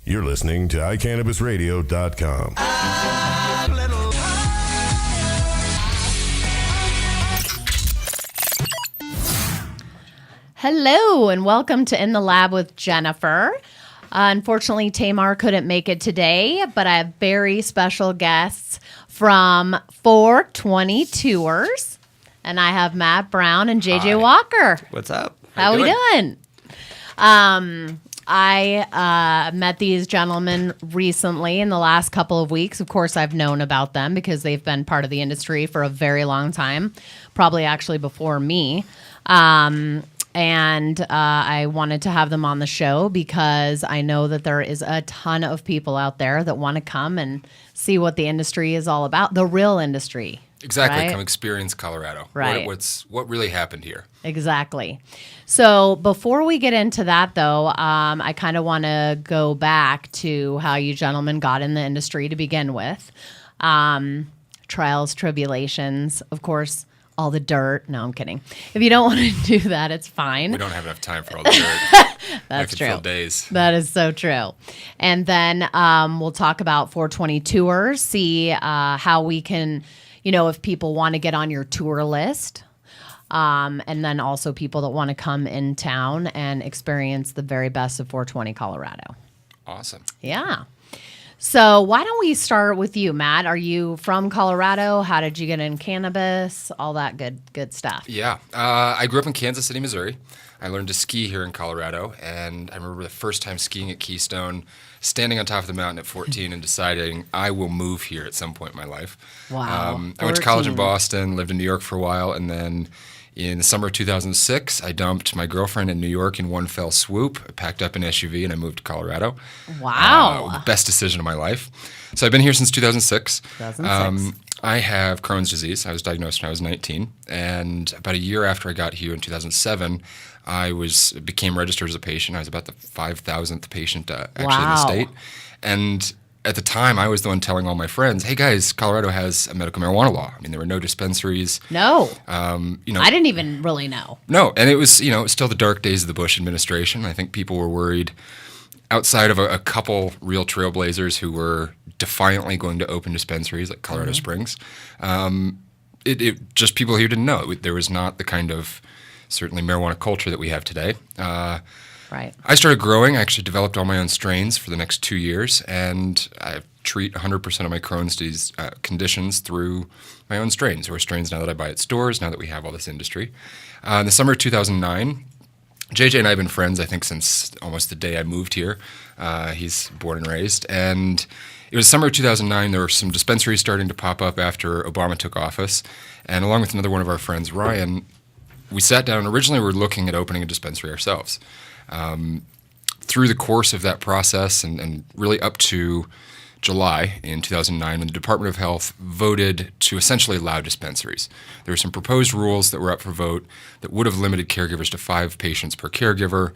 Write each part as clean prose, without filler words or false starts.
You're listening to iCannabisRadio.com. Hello, and welcome to In the Lab with Genifer. Unfortunately, Tamar couldn't make it today, but I have very special guests from 420 Tours, and I have Matt Brown and JJ Hi. Walker. What's up? How we doing? I met these gentlemen recently in the last couple of weeks. Of course, I've known about them because they've been part of the industry for a very long time, probably actually before me. And I wanted to have them on the show because I know that there is a ton of people out there that want to come and see what the industry is all about, the real industry. Exactly. Right? Come experience Colorado. Right. What really happened here? Exactly. So before we get into that, though, I kind of want to go back to how you gentlemen got in the industry to begin with. Trials, tribulations, of course, all the dirt. No, I'm kidding. If you don't want to do that, it's fine. We don't have enough time for all the dirt. That's I could true. fill days. That is so true. And then we'll talk about 420 Tours, see how we can, if people want to get on your tour list. And then also people that want to come in town and experience the very best of 420 Colorado. Awesome. Yeah. So why don't we start with you, Matt? Are you from Colorado? How did you get in cannabis? All that good stuff. Yeah. I grew up in Kansas City, Missouri. I learned to ski here in Colorado, and I remember the first time skiing at Keystone, standing on top of the mountain at 14 and deciding I will move here at some point in my life. Wow. I went to college in Boston, lived in New York for a while, and then in the summer of 2006, I dumped my girlfriend in New York in one fell swoop. I packed up an SUV and I moved to Colorado. Wow. Best decision of my life. So I've been here since 2006. 2006. I have Crohn's disease. I was diagnosed when I was 19. And about a year after I got here in 2007, I became registered as a patient. I was about the 5,000th patient actually in the state. And at the time, I was the one telling all my friends, hey, guys, Colorado has a medical marijuana law. I mean, there were no dispensaries. No. I didn't even really know. No, and it was, it was still the dark days of the Bush administration. I think people were worried, outside of a couple real trailblazers who were defiantly going to open dispensaries like Colorado Springs. Just people here didn't know. There was not the kind of, certainly, marijuana culture that we have today. Right. I started growing. I actually developed all my own strains for the next 2 years, and I treat 100% of my Crohn's disease conditions through my own strains, or strains now that I buy at stores, now that we have all this industry. In the summer of 2009, JJ and I have been friends, I think, since almost the day I moved here. He's born and raised. And it was summer of 2009. There were some dispensaries starting to pop up after Obama took office. And along with another one of our friends, Ryan, we sat down, and originally we were looking at opening a dispensary ourselves. Through the course of that process and really up to July in 2009, when the Department of Health voted to essentially allow dispensaries. There were some proposed rules that were up for vote that would have limited caregivers to 5 patients per caregiver,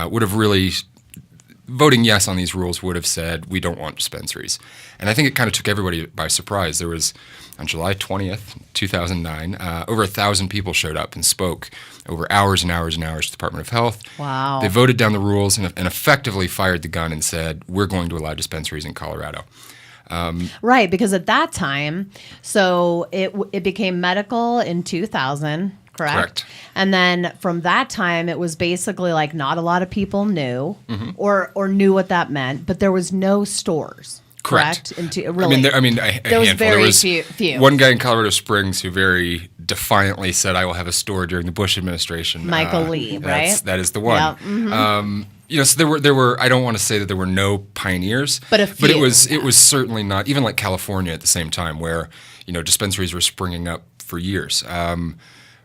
would have really, voting yes on these rules would have said, we don't want dispensaries. And I think it kind of took everybody by surprise. There was, on July 20th, 2009, over 1,000 people showed up and spoke over hours and hours and hours to the Department of Health. Wow. They voted down the rules and effectively fired the gun and said, we're going to allow dispensaries in Colorado. Right, because at that time, so it became medical in 2000, correct? And then from that time, it was basically like not a lot of people knew or knew what that meant, but there was no stores. Correct. Really, there was very few. One guy in Colorado Springs who very defiantly said, "I will have a store during the Bush administration." Michael Lee, right? That is the one. Yep. Mm-hmm. So there were. I don't want to say that there were no pioneers, but a few. But it was certainly not even like California at the same time, where dispensaries were springing up for years.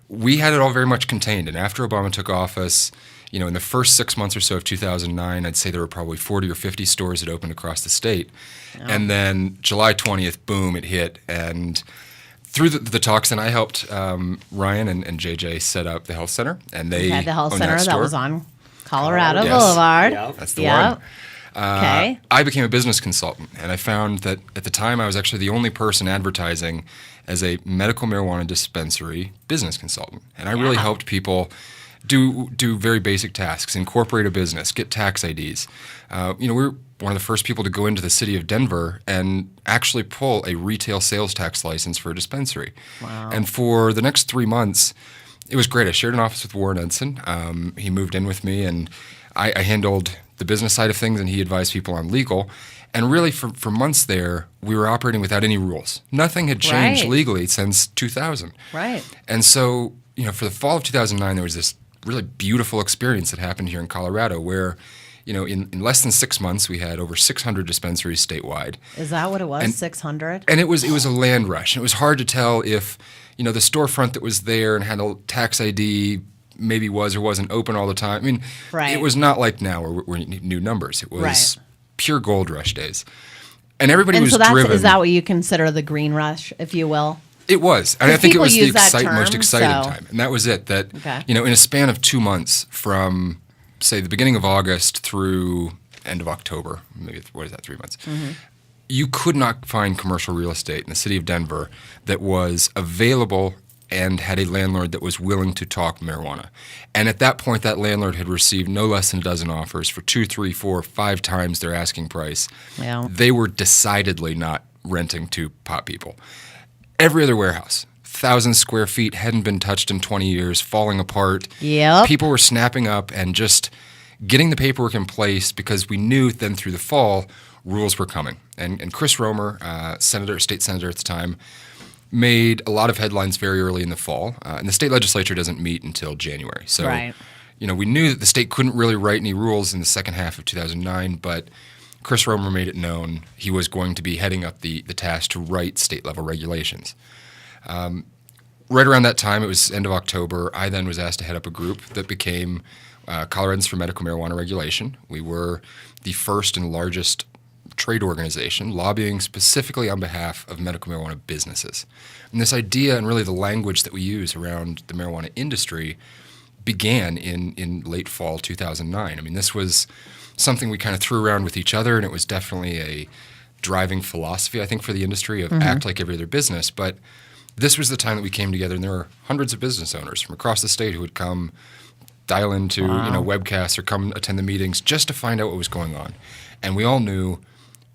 We had it all very much contained, and after Obama took office. In the first 6 months or so of 2009, I'd say there were probably 40 or 50 stores that opened across the state. Oh. And then July 20th, boom, it hit. And through the talks, and I helped Ryan and JJ set up the health center. And they had the health center that was on Colorado yes. Boulevard. Yep. That's the one. Okay. I became a business consultant, and I found that at the time I was actually the only person advertising as a medical marijuana dispensary business consultant. And I really helped people do very basic tasks, incorporate a business, get tax IDs. We're one of the first people to go into the city of Denver and actually pull a retail sales tax license for a dispensary. Wow. And for the next 3 months, it was great. I shared an office with Warren Ensign. He moved in with me, and I handled the business side of things, and he advised people on legal. And really, for months there, we were operating without any rules. Nothing had changed Right. legally since 2000. Right. And so, for the fall of 2009, there was this really beautiful experience that happened here in Colorado where, in less than 6 months, we had over 600 dispensaries statewide. Is that what it was? And- 600? And it was a land rush. And it was hard to tell if, the storefront that was there and had a tax ID maybe was or wasn't open all the time. I mean, Right. it was not like now where we need new numbers. It was Right. pure gold rush days. And everybody And was so driven. is that what you consider the green rush, if you will? It was. And I think it people was the use that most term, exciting so- time. And that was it. That, Okay. in a span of 2 months from, say, the beginning of August through end of October, maybe, what is that, 3 months? Mm-hmm. You could not find commercial real estate in the city of Denver that was available and had a landlord that was willing to talk marijuana. And at that point, that landlord had received no less than a dozen offers for 2, 3, 4, 5 times their asking price. Yeah. They were decidedly not renting to pot people. Every other warehouse, 1,000 square feet, hadn't been touched in 20 years, falling apart. Yep. People were snapping up and just getting the paperwork in place because we knew then through the fall rules were coming. And Chris Romer, state senator at the time, made a lot of headlines very early in the fall. And the state legislature doesn't meet until January. So, Right. we knew that the state couldn't really write any rules in the second half of 2009, but Chris Romer made it known he was going to be heading up the task to write state-level regulations. Right around that time, it was end of October, I then was asked to head up a group that became Coloradans for Medical Marijuana Regulation. We were the first and largest trade organization lobbying specifically on behalf of medical marijuana businesses. And this idea and really the language that we use around the marijuana industry began in late fall 2009. I mean, this was something we kind of threw around with each other, and it was definitely a driving philosophy, I think, for the industry of act like every other business. But this was the time that we came together, and there were hundreds of business owners from across the state who would come dial into webcasts or come attend the meetings just to find out what was going on. And we all knew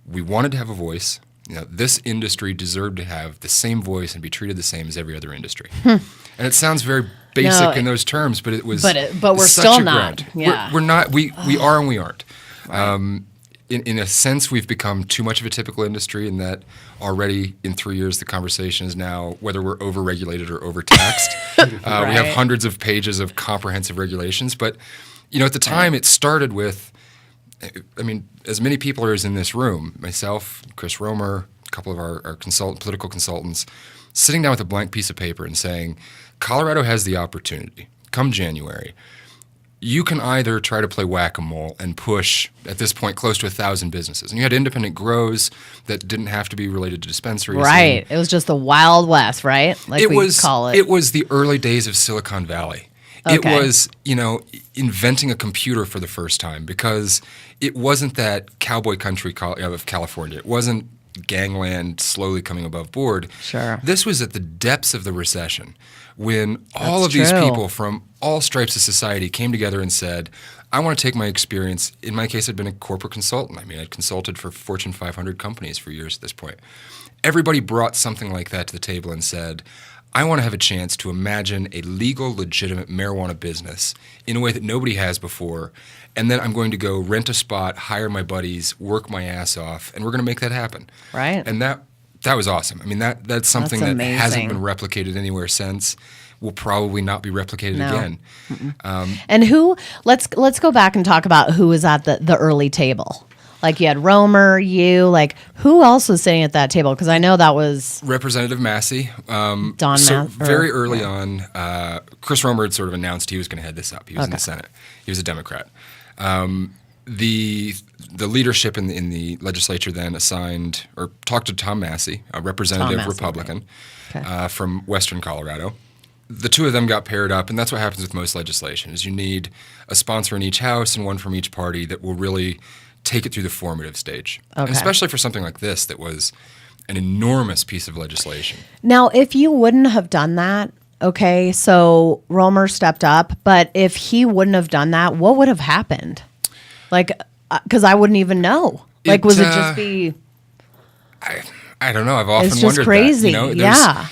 we wanted to have a voice. This industry deserved to have the same voice and be treated the same as every other industry. And it sounds very basic in those terms, but it was. But we're such still a not. grind. Yeah. We're not. We are and we aren't. In a sense, we've become too much of a typical industry in that already in 3 years the conversation is now whether we're overregulated or overtaxed. We have hundreds of pages of comprehensive regulations, but at the time it started with. I mean, as many people as in this room, myself, Chris Romer, a couple of our political consultants, sitting down with a blank piece of paper and saying, Colorado has the opportunity, come January, you can either try to play whack-a-mole and push, at this point, close to 1,000 businesses. And you had independent grows that didn't have to be related to dispensaries. Right. It was just the Wild West, right? Like call it. It was the early days of Silicon Valley. Okay. It was, inventing a computer for the first time because it wasn't that cowboy country of California. It wasn't gangland slowly coming above board. Sure. This was at the depths of the recession when all of That's these true. people from all stripes of society came together and said, I want to take my experience. In my case, I'd been a corporate consultant. I mean, I'd consulted for Fortune 500 companies for years at this point. Everybody brought something like that to the table and said, I want to have a chance to imagine a legal, legitimate marijuana business in a way that nobody has before, and then I'm going to go rent a spot, hire my buddies, work my ass off, and we're going to make that happen. Right. And that was awesome. I mean, that's something That's that hasn't amazing. been replicated anywhere since. Will probably not be replicated No. again. And who? Let's go back and talk about who was at the early table. Like you had Romer, you. Like who else was sitting at that table? Because I know that was Representative Massey. Massey. Very early on, Chris Romer had sort of announced he was going to head this up. He was in the Okay. Senate. He was a Democrat. The leadership in the legislature then assigned or talked to Tom Massey, a representative Massey, Republican Okay. from Western Colorado. The two of them got paired up, and that's what happens with most legislation: is you need a sponsor in each house and one from each party that will really take it through the formative stage. And Okay. especially for something like this that was an enormous piece of legislation. Now, if you wouldn't have done that, okay, so Romer stepped up, but if he wouldn't have done that, what would have happened? Like, because I wouldn't even know. Like, was it just be? I don't know. I've often It's just wondered crazy. that. Yeah.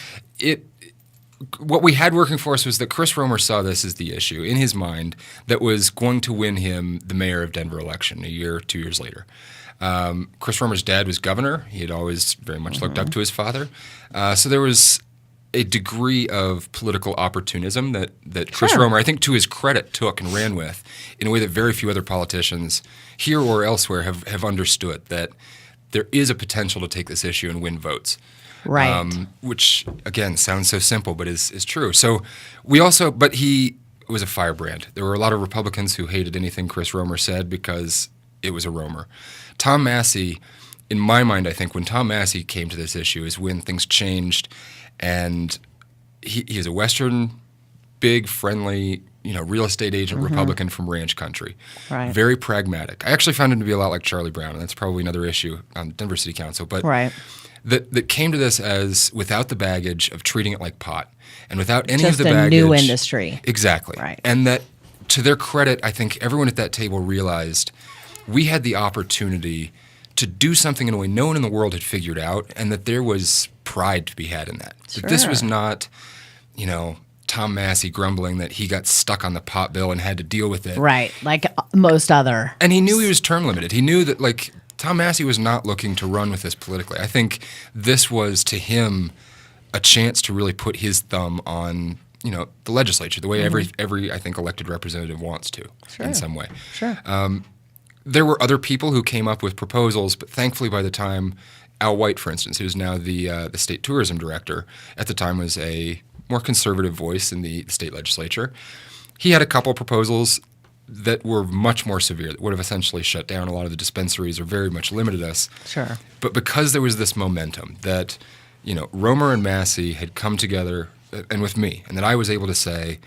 What we had working for us was that Chris Romer saw this as the issue in his mind that was going to win him the mayor of Denver election a year, 2 years later. Chris Romer's dad was governor. He had always very much looked up to his father. So there was a degree of political opportunism that Chris Romer, I think to his credit, took and ran with in a way that very few other politicians here or elsewhere have understood, that there is a potential to take this issue and win votes. Right. Which, again, sounds so simple, but is true. So but he was a firebrand. There were a lot of Republicans who hated anything Chris Romer said because it was a Romer. Tom Massey, in my mind, I think when Tom Massey came to this issue is when things changed, and he is a Western, big, friendly, real estate agent Republican from ranch country. Right. Very pragmatic. I actually found him to be a lot like Charlie Brown, and that's probably another issue on Denver City Council. But that came to this as without the baggage of treating it like pot, and without any just of the baggage. a new industry. Exactly. Right. And that, to their credit, I think everyone at that table realized we had the opportunity to do something in a way no one in the world had figured out, and that there was pride to be had in that. Sure. That this was not, Tom Massey grumbling that he got stuck on the pot bill and had to deal with it. Right, like most other. And he knew he was term limited. He knew that, Tom Massey was not looking to run with this politically. I think this was, to him, a chance to really put his thumb on, the legislature, the way every I think, elected representative wants to in some way. Sure. There were other people who came up with proposals, but thankfully by the time Al White, for instance, who's now the state tourism director, at the time was a more conservative voice in the state legislature. He had a couple of proposals that were much more severe, that would have essentially shut down a lot of the dispensaries or very much limited us. Sure. But because there was this momentum that, Romer and Massey had come together, and with me, and that I was able to say,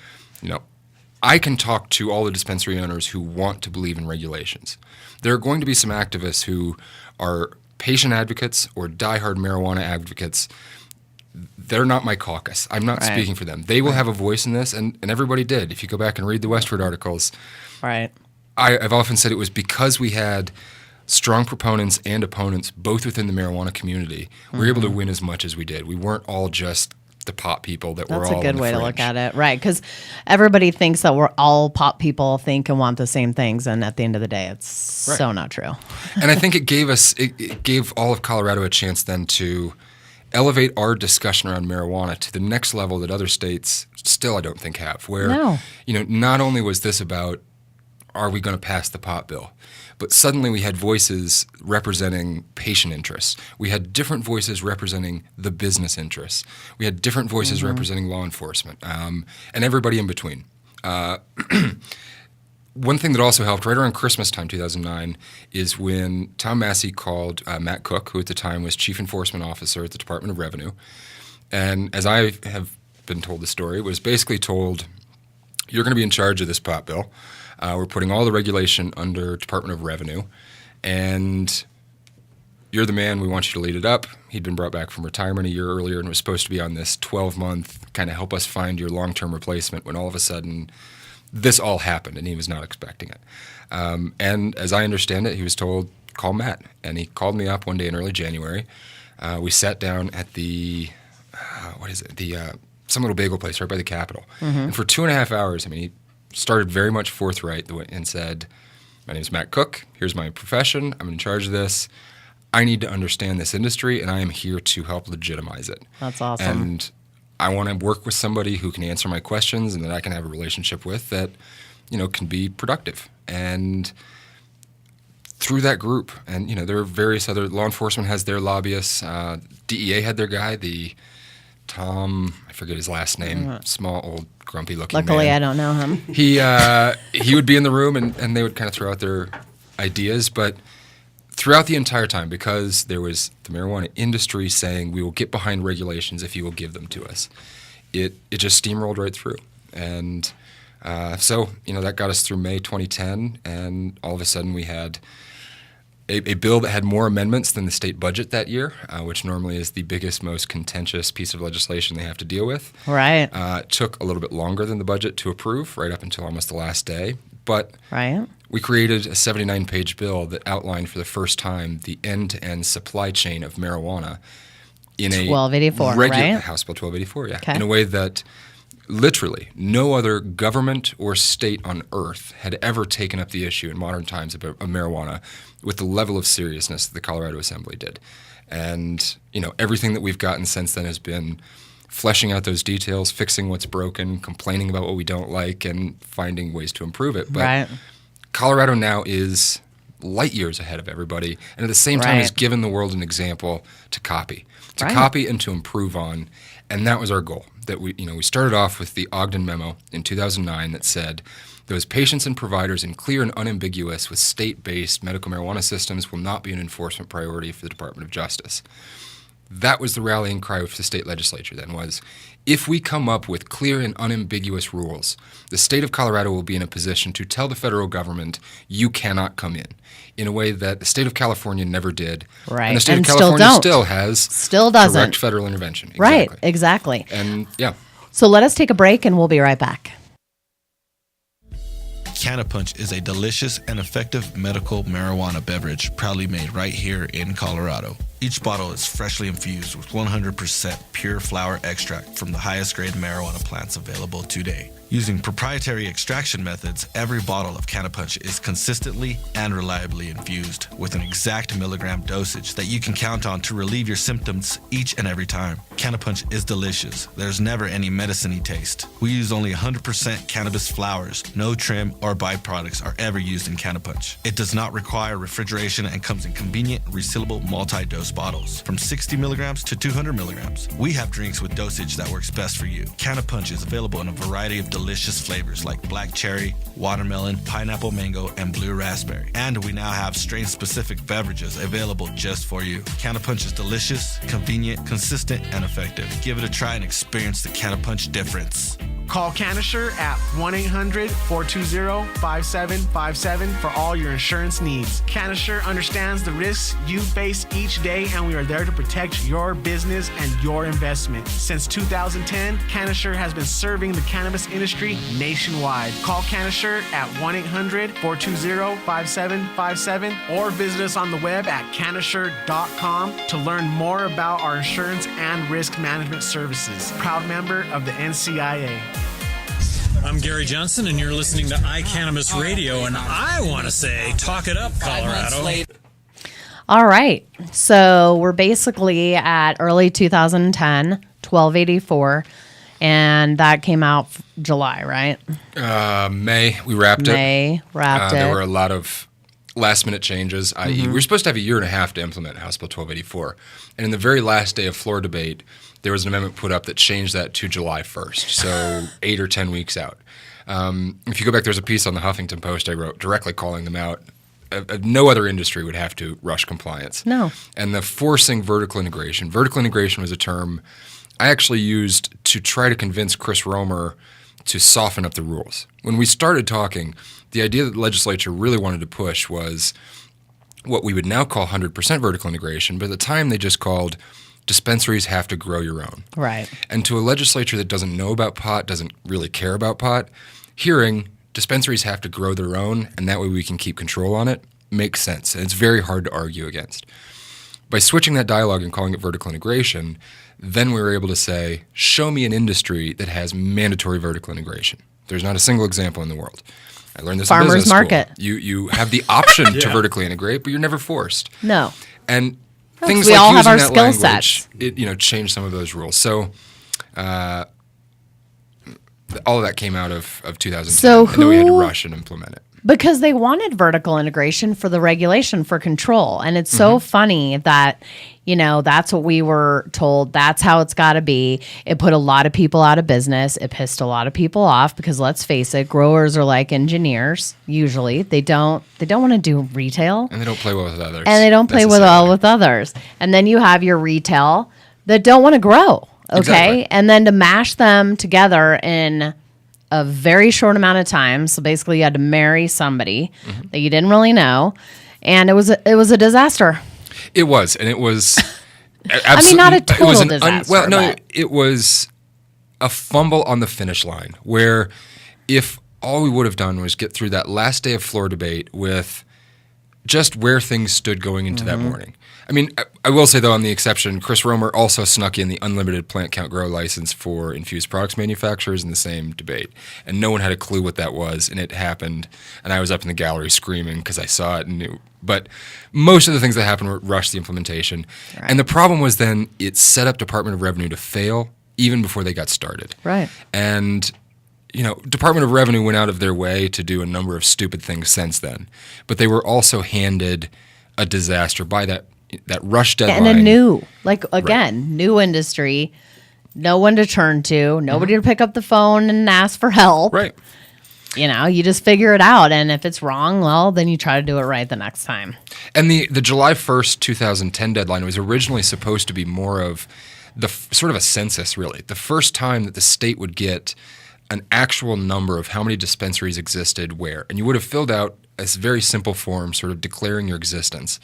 I can talk to all the dispensary owners who want to believe in regulations. There are going to be some activists who are patient advocates or diehard marijuana advocates. They're not my caucus. I'm not speaking for them. They will have a voice in this, and everybody did. If you go back and read the Westward articles, I've often said it was because we had strong proponents and opponents both within the marijuana community. We were able to win as much as we did. We weren't all just the pot people that were all That's a good way to fringe. look at it, right? Because everybody thinks that we're all pot people, think and want the same things, and at the end of the day, it's so not true. And I think it gave all of Colorado a chance then to elevate our discussion around marijuana to the next level that other states still, I don't think, have. Where not only was this about, are we going to pass the pot bill? But suddenly we had voices representing patient interests. We had different voices representing the business interests. We had different voices representing law enforcement, and everybody in between. One thing that also helped right around Christmas time, 2009, is when Tom Massey called Matt Cook, who at the time was Chief Enforcement Officer at the Department of Revenue. And as I have been told the story, was basically told, you're going to be in charge of this pot bill. We're putting all the regulation under Department of Revenue, and you're the man. We want you to lead it up. He'd been brought back from retirement a year earlier and was supposed to be on this 12-month kind of help us find your long-term replacement, when all of a sudden this all happened, and he was not expecting it. And as I understand it, he was told, call Matt. And he called me up one day in early January. We sat down at the some little bagel place right by the Capitol. And for 2.5 hours, he started very much forthright and said, my name is Matt Cook. Here's my profession. I'm in charge of this. I need to understand this industry, and I am here to help legitimize it. That's awesome. And I want to work with somebody who can answer my questions and that I can have a relationship with that, can be productive. And through that group, and, there are various other, law enforcement has their lobbyists. DEA had their guy, Tom, I forget his last name, small, old, grumpy-looking man. Luckily, I don't know him. He would be in the room, and they would kind of throw out their ideas. But throughout the entire time, because there was the marijuana industry saying, we will get behind regulations if you will give them to us, it just steamrolled right through. And so, that got us through May 2010, and all of a sudden we had a bill that had more amendments than the state budget that year, which normally is the biggest, most contentious piece of legislation they have to deal with. Right. It took a little bit longer than the budget to approve, right up until almost the last day. But we created a 79-page bill that outlined for the first time the end-to-end supply chain of marijuana in a 1284, right? House Bill 1284, yeah. Okay. In a way that literally no other government or state on earth had ever taken up the issue in modern times of marijuana with the level of seriousness that the Colorado Assembly did. And, everything that we've gotten since then has been fleshing out those details, fixing what's broken, complaining about what we don't like, and finding ways to improve it. But Colorado now is light years ahead of everybody, and at the same time has given the world an example to copy. Copy and to improve on, and that was our goal. That we started off with the Ogden Memo in 2009 that said those patients and providers in clear and unambiguous with state-based medical marijuana systems will not be an enforcement priority for the Department of Justice. That was the rallying cry of the state legislature then was, if we come up with clear and unambiguous rules, the state of Colorado will be in a position to tell the federal government, you cannot come in a way that the state of California never did. Right. And the state of California still has doesn't. direct federal intervention. Exactly. Right, exactly. And yeah. So let us take a break and we'll be right back. Canapunch is a delicious and effective medical marijuana beverage proudly made right here in Colorado. Each bottle is freshly infused with 100% pure flower extract from the highest grade marijuana plants available today. Using proprietary extraction methods, every bottle of Canapunch is consistently and reliably infused with an exact milligram dosage that you can count on to relieve your symptoms each and every time. Canapunch is delicious. There's never any medicine-y taste. We use only 100% cannabis flowers. No trim or byproducts are ever used in Canapunch. It does not require refrigeration and comes in convenient, resealable multi-dose bottles from 60 milligrams to 200 milligrams. We have drinks with dosage that works best for you. Canapunch is available in a variety of delicious flavors like black cherry, watermelon, pineapple mango, and blue raspberry. And we now have strain-specific beverages available just for you. Canapunch is delicious, convenient, consistent, and effective. Give it a try and experience the Canapunch difference. Call Canisher at 1-800-420-5757 for all your insurance needs. Canisher understands the risks you face each day, and we are there to protect your business and your investment. Since 2010, Canisher has been serving the cannabis industry nationwide. Call Canisher at 1-800-420-5757 or visit us on the web at canisher.com to learn more about our insurance and risk management services. Proud member of the NCIA. I'm Gary Johnson, and you're listening to iCannabis Radio, and I want to say, talk it up, Colorado. All right. So we're basically at early 2010, 1284, and that came out July, right? May. We wrapped it. May, wrapped it. There were a lot of last-minute changes, i.e. we were supposed to have a year and a half to implement House Bill 1284, and in the very last day of floor debate, there was an amendment put up that changed that to July 1st, so 8 or 10 weeks out. If you go back, there's a piece on the Huffington Post I wrote directly calling them out. No other industry would have to rush compliance. No. And the forcing vertical integration. Vertical integration was a term I actually used to try to convince Chris Romer to soften up the rules. When we started talking, the idea that the legislature really wanted to push was what we would now call 100% vertical integration, but at the time they just called dispensaries have to grow your own. Right. And to a legislature that doesn't know about pot, doesn't really care about pot, hearing dispensaries have to grow their own and that way we can keep control on it makes sense. And it's very hard to argue against. By switching that dialogue and calling it vertical integration, then we were able to say, show me an industry that has mandatory vertical integration. There's not a single example in the world. I learned this in Farmers business market. school. You have the option to vertically integrate, but you're never forced. No. And Because things we like all using have our that skill language, sets. it changed some of those rules. So all of that came out of 2010, So and then we had to rush and implement it. Because they wanted vertical integration for the regulation for control. And it's so funny that, that's what we were told. That's how it's got to be. It put a lot of people out of business. It pissed a lot of people off because let's face it, growers are like engineers. Usually they don't want to do retail. And they don't play well with others. And they don't play well with others. And then you have your retail that don't want to grow. Okay. Exactly. And then to mash them together in a very short amount of time. So basically you had to marry somebody that you didn't really know. and it was a disaster. It was, and it was. I mean, not a total disaster. Well, no, but it was a fumble on the finish line where if all we would have done was get through that last day of floor debate with just where things stood going into that morning. I mean, I will say, though, on the exception, Chris Romer also snuck in the unlimited plant count grow license for infused products manufacturers in the same debate. And no one had a clue what that was, and it happened. And I was up in the gallery screaming because I saw it and knew. But most of the things that happened were rushed the implementation. Right. And the problem was then it set up Department of Revenue to fail even before they got started. Right. And Department of Revenue went out of their way to do a number of stupid things since then, but they were also handed a disaster by that rush deadline. And a new industry, no one to turn to, nobody to pick up the phone and ask for help. Right. You just figure it out, and if it's wrong, well, then you try to do it right the next time. And the July 1st, 2010 deadline was originally supposed to be more of sort of a census, really. The first time that the state would get an actual number of how many dispensaries existed where. And you would have filled out a very simple form sort of declaring your existence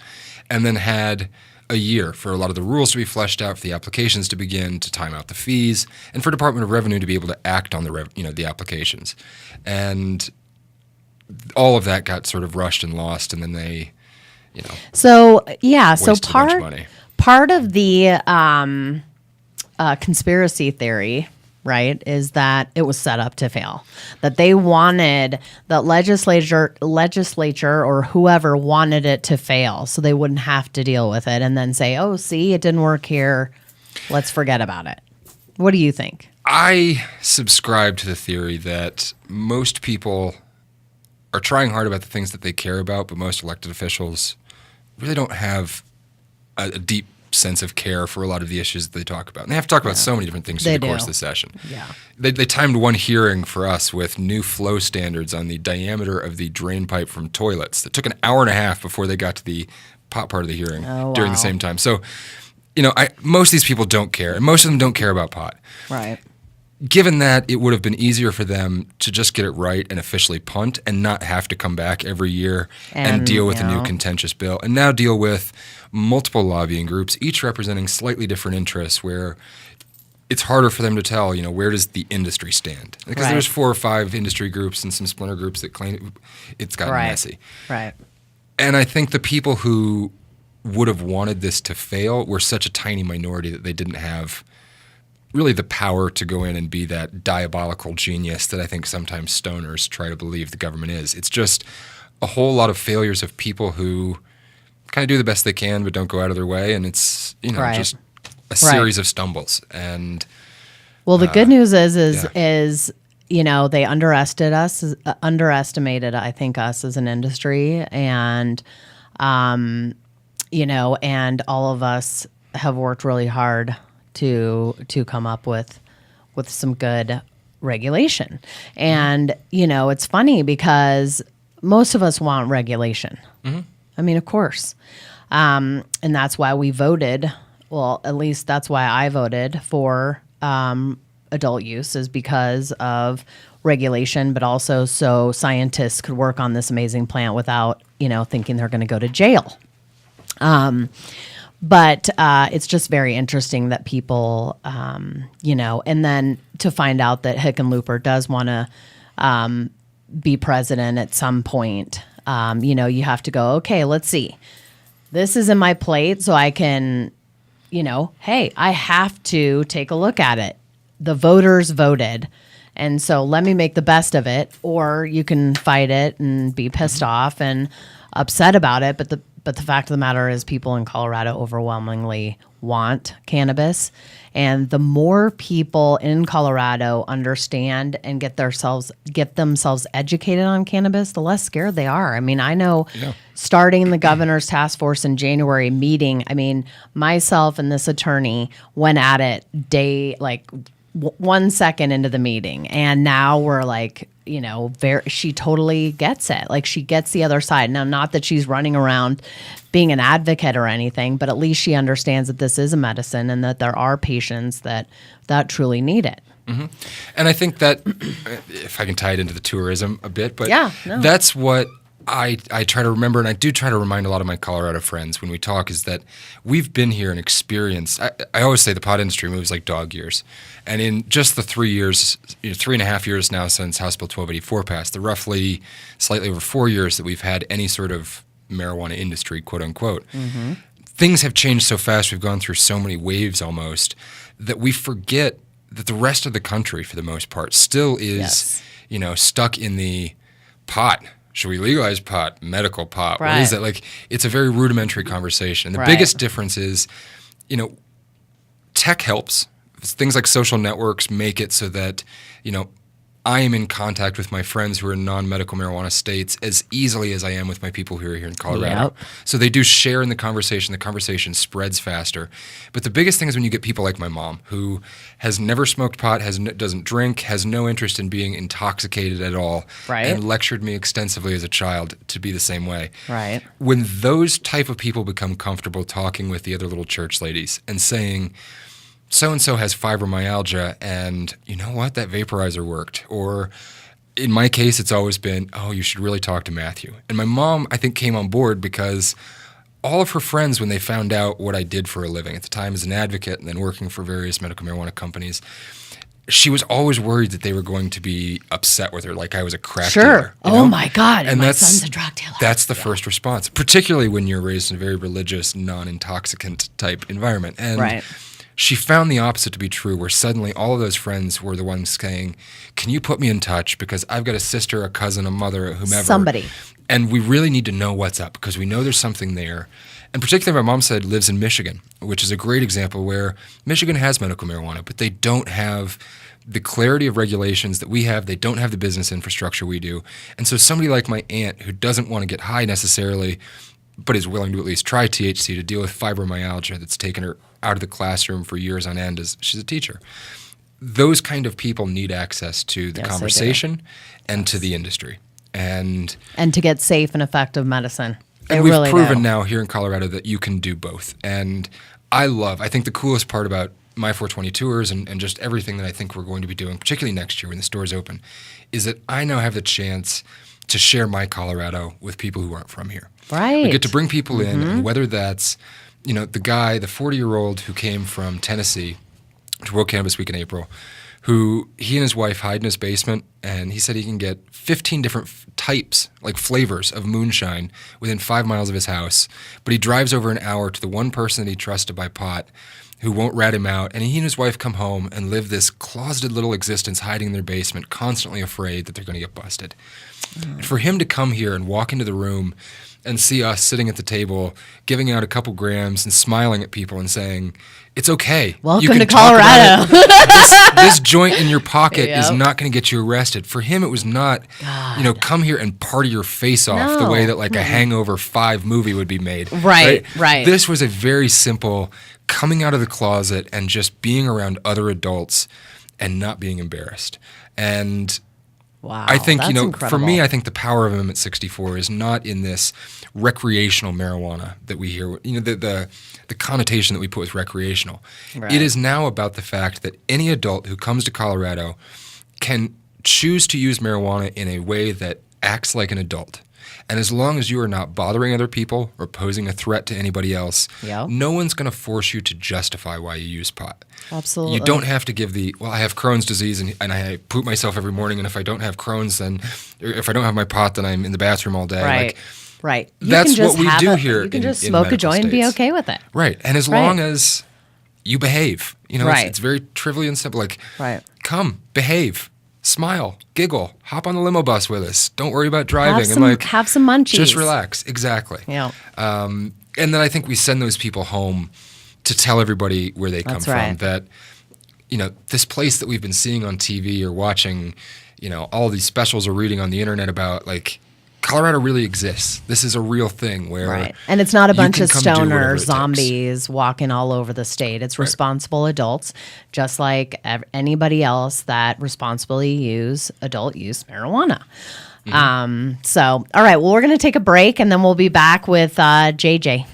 and then had a year for a lot of the rules to be fleshed out, for the applications to begin, to time out the fees, and for Department of Revenue to be able to act on the applications. And all of that got sort of rushed and lost, and then they, So wasted a bunch of money. Part of the conspiracy theory, right, is that it was set up to fail. That they wanted, that legislature or whoever wanted it to fail so they wouldn't have to deal with it and then say, oh, see, it didn't work here. Let's forget about it. What do you think? I subscribe to the theory that most people are trying hard about the things that they care about, but most elected officials really don't have a deep sense of care for a lot of the issues that they talk about. And they have to talk about so many different things through the course of the session. Yeah. They timed one hearing for us with new flow standards on the diameter of the drain pipe from toilets. That took an hour and a half before they got to the pot part of the hearing during the same time. So, most of these people don't care, and most of them don't care about pot. Right. Given that, it would have been easier for them to just get it right and officially punt and not have to come back every year and deal with a new contentious bill, and now deal with multiple lobbying groups, each representing slightly different interests, where it's harder for them to tell, where does the industry stand? Because there's 4 or 5 industry groups and some splinter groups that claim it's gotten messy. Right. And I think the people who would have wanted this to fail were such a tiny minority that they didn't have really the power to go in and be that diabolical genius that I think sometimes stoners try to believe the government is. It's just a whole lot of failures of people who kind of do the best they can but don't go out of their way, and it's just a series of stumbles. And the good news is they underestimated I think us as an industry, and and all of us have worked really hard to come up with some good regulation. And it's funny because most of us want regulation. Mm-hmm. I mean, of course. And that's why we voted. Well, at least that's why I voted for adult use, is because of regulation, but also so scientists could work on this amazing plant without, thinking they're going to go to jail. But it's just very interesting that people, and then to find out that Hickenlooper does want to be president at some point. You have to go, okay, let's see. This is in my plate, so I can, hey, I have to take a look at it. The voters voted, and so let me make the best of it. Or you can fight it and be pissed off and upset about it. But the fact of the matter is, people in Colorado overwhelmingly want cannabis. And the more people in Colorado understand and get themselves educated on cannabis, the less scared they are. I mean, I know starting the governor's task force in January meeting, myself and this attorney went at it 1 second into the meeting. And now we're she totally gets it. She gets the other side. Now, not that she's running around being an advocate or anything, but at least she understands that this is a medicine and that there are patients that truly need it. Mm-hmm. And I think that, if I can tie it into the tourism a bit, but no. that's what I try to remember, and I do try to remind a lot of my Colorado friends when we talk, is that we've been here and experienced. I always say the pot industry moves like dog years, and in just the 3 years, 3.5 years now since House Bill 1284 passed, the roughly slightly over 4 years that we've had any sort of marijuana industry, quote unquote, things have changed so fast. We've gone through so many waves almost that we forget that the rest of the country, for the most part, still is, stuck in the pot. Should we legalize pot? Medical pot. Right. What is that? Like, it's a very rudimentary conversation. The Right. biggest difference is, tech helps. Things like social networks make it so that, I am in contact with my friends who are in non-medical marijuana states as easily as I am with my people who are here in Colorado. Yep. So they do share in the conversation. The conversation spreads faster. But the biggest thing is when you get people like my mom, who has never smoked pot, doesn't drink, has no interest in being intoxicated at all, Right. and lectured me extensively as a child to be the same way. Right. When those type of people become comfortable talking with the other little church ladies and saying, so-and-so has fibromyalgia, and you know what? That vaporizer worked. Or in my case, it's always been, oh, you should really talk to Matthew. And my mom, I think, came on board because all of her friends, when they found out what I did for a living, at the time as an advocate and then working for various medical marijuana companies, she was always worried that they were going to be upset with her, like I was a crack dealer. Oh my God. And my that's, son's a drug dealer. That's the first response, particularly when you're raised in a very religious, non-intoxicant type environment. And Right. she found the opposite to be true, where suddenly all of those friends were the ones saying, can you put me in touch? Because I've got a sister, a cousin, a mother, whomever. Somebody. And we really need to know what's up because we know there's something there. And particularly my mom said lives in Michigan, which is a great example where Michigan has medical marijuana, but they don't have the clarity of regulations that we have. They don't have the business infrastructure we do. And so somebody like my aunt, who doesn't want to get high necessarily, but is willing to at least try THC to deal with fibromyalgia that's taken her out of the classroom for years on end as she's a teacher. Those kind of people need access to the Yes, they do. conversation and to the industry. And to get safe and effective medicine. They and we've really proven do. now here in Colorado that you can do both. And I think the coolest part about my 420 tours and just everything that I think we're going to be doing, particularly next year when the stores open, is that I now have the chance to share my Colorado with people who aren't from here. Right. We get to bring people in, and whether that's, the 40-year-old who came from Tennessee to World Cannabis Week in April, who he and his wife hide in his basement, and he said he can get 15 different types, like flavors of moonshine within 5 miles of his house, but he drives over an hour to the one person that he trusts to buy pot who won't rat him out, and he and his wife come home and live this closeted little existence hiding in their basement, constantly afraid that they're going to get busted. And for him to come here and walk into the room and see us sitting at the table, giving out a couple grams and smiling at people and saying, it's okay. You Welcome can to talk about Colorado. it. This joint in your pocket is Yep. not going to get you arrested. For him, it was not, come here and party your face off the No. way that like a Hangover 5 movie would be made. Right. This was a very simple coming out of the closet and just being around other adults and not being embarrassed. And Wow. I think, that's for incredible. me, I think the power of Amendment 64 is not in this recreational marijuana that we hear, the connotation that we put with recreational. Right. It is now about the fact that any adult who comes to Colorado can choose to use marijuana in a way that acts like an adult. And as long as you are not bothering other people or posing a threat to anybody else, Yep. no one's going to force you to justify why you use pot. Absolutely. You don't have to give I have Crohn's disease and I poop myself every morning, and if I don't have Crohn's, or if I don't have my pot, then I'm in the bathroom all day. Right. Right. You that's can just what we have do a- here You can in- just in smoke a medical joint and be states. okay with it. Right. And as Right. long as you behave, Right. it's very trivial and simple. Like, Right. come, behave, smile, giggle, hop on the limo bus with us. Don't worry about driving. Have some munchies. Just relax. Exactly. Yeah. And then I think we send those people home to tell everybody where they come That's from. right. That, this place that we've been seeing on TV or watching, all these specials or reading on the internet about, like, Colorado really exists. This is a real thing where Right. And it's not a you bunch can of come do whatever it stoner takes. zombies walking all over the state. It's responsible adults, just like anybody else that responsibly use adult use marijuana. So, all right. Well, we're going to take a break and then we'll be back with JJ.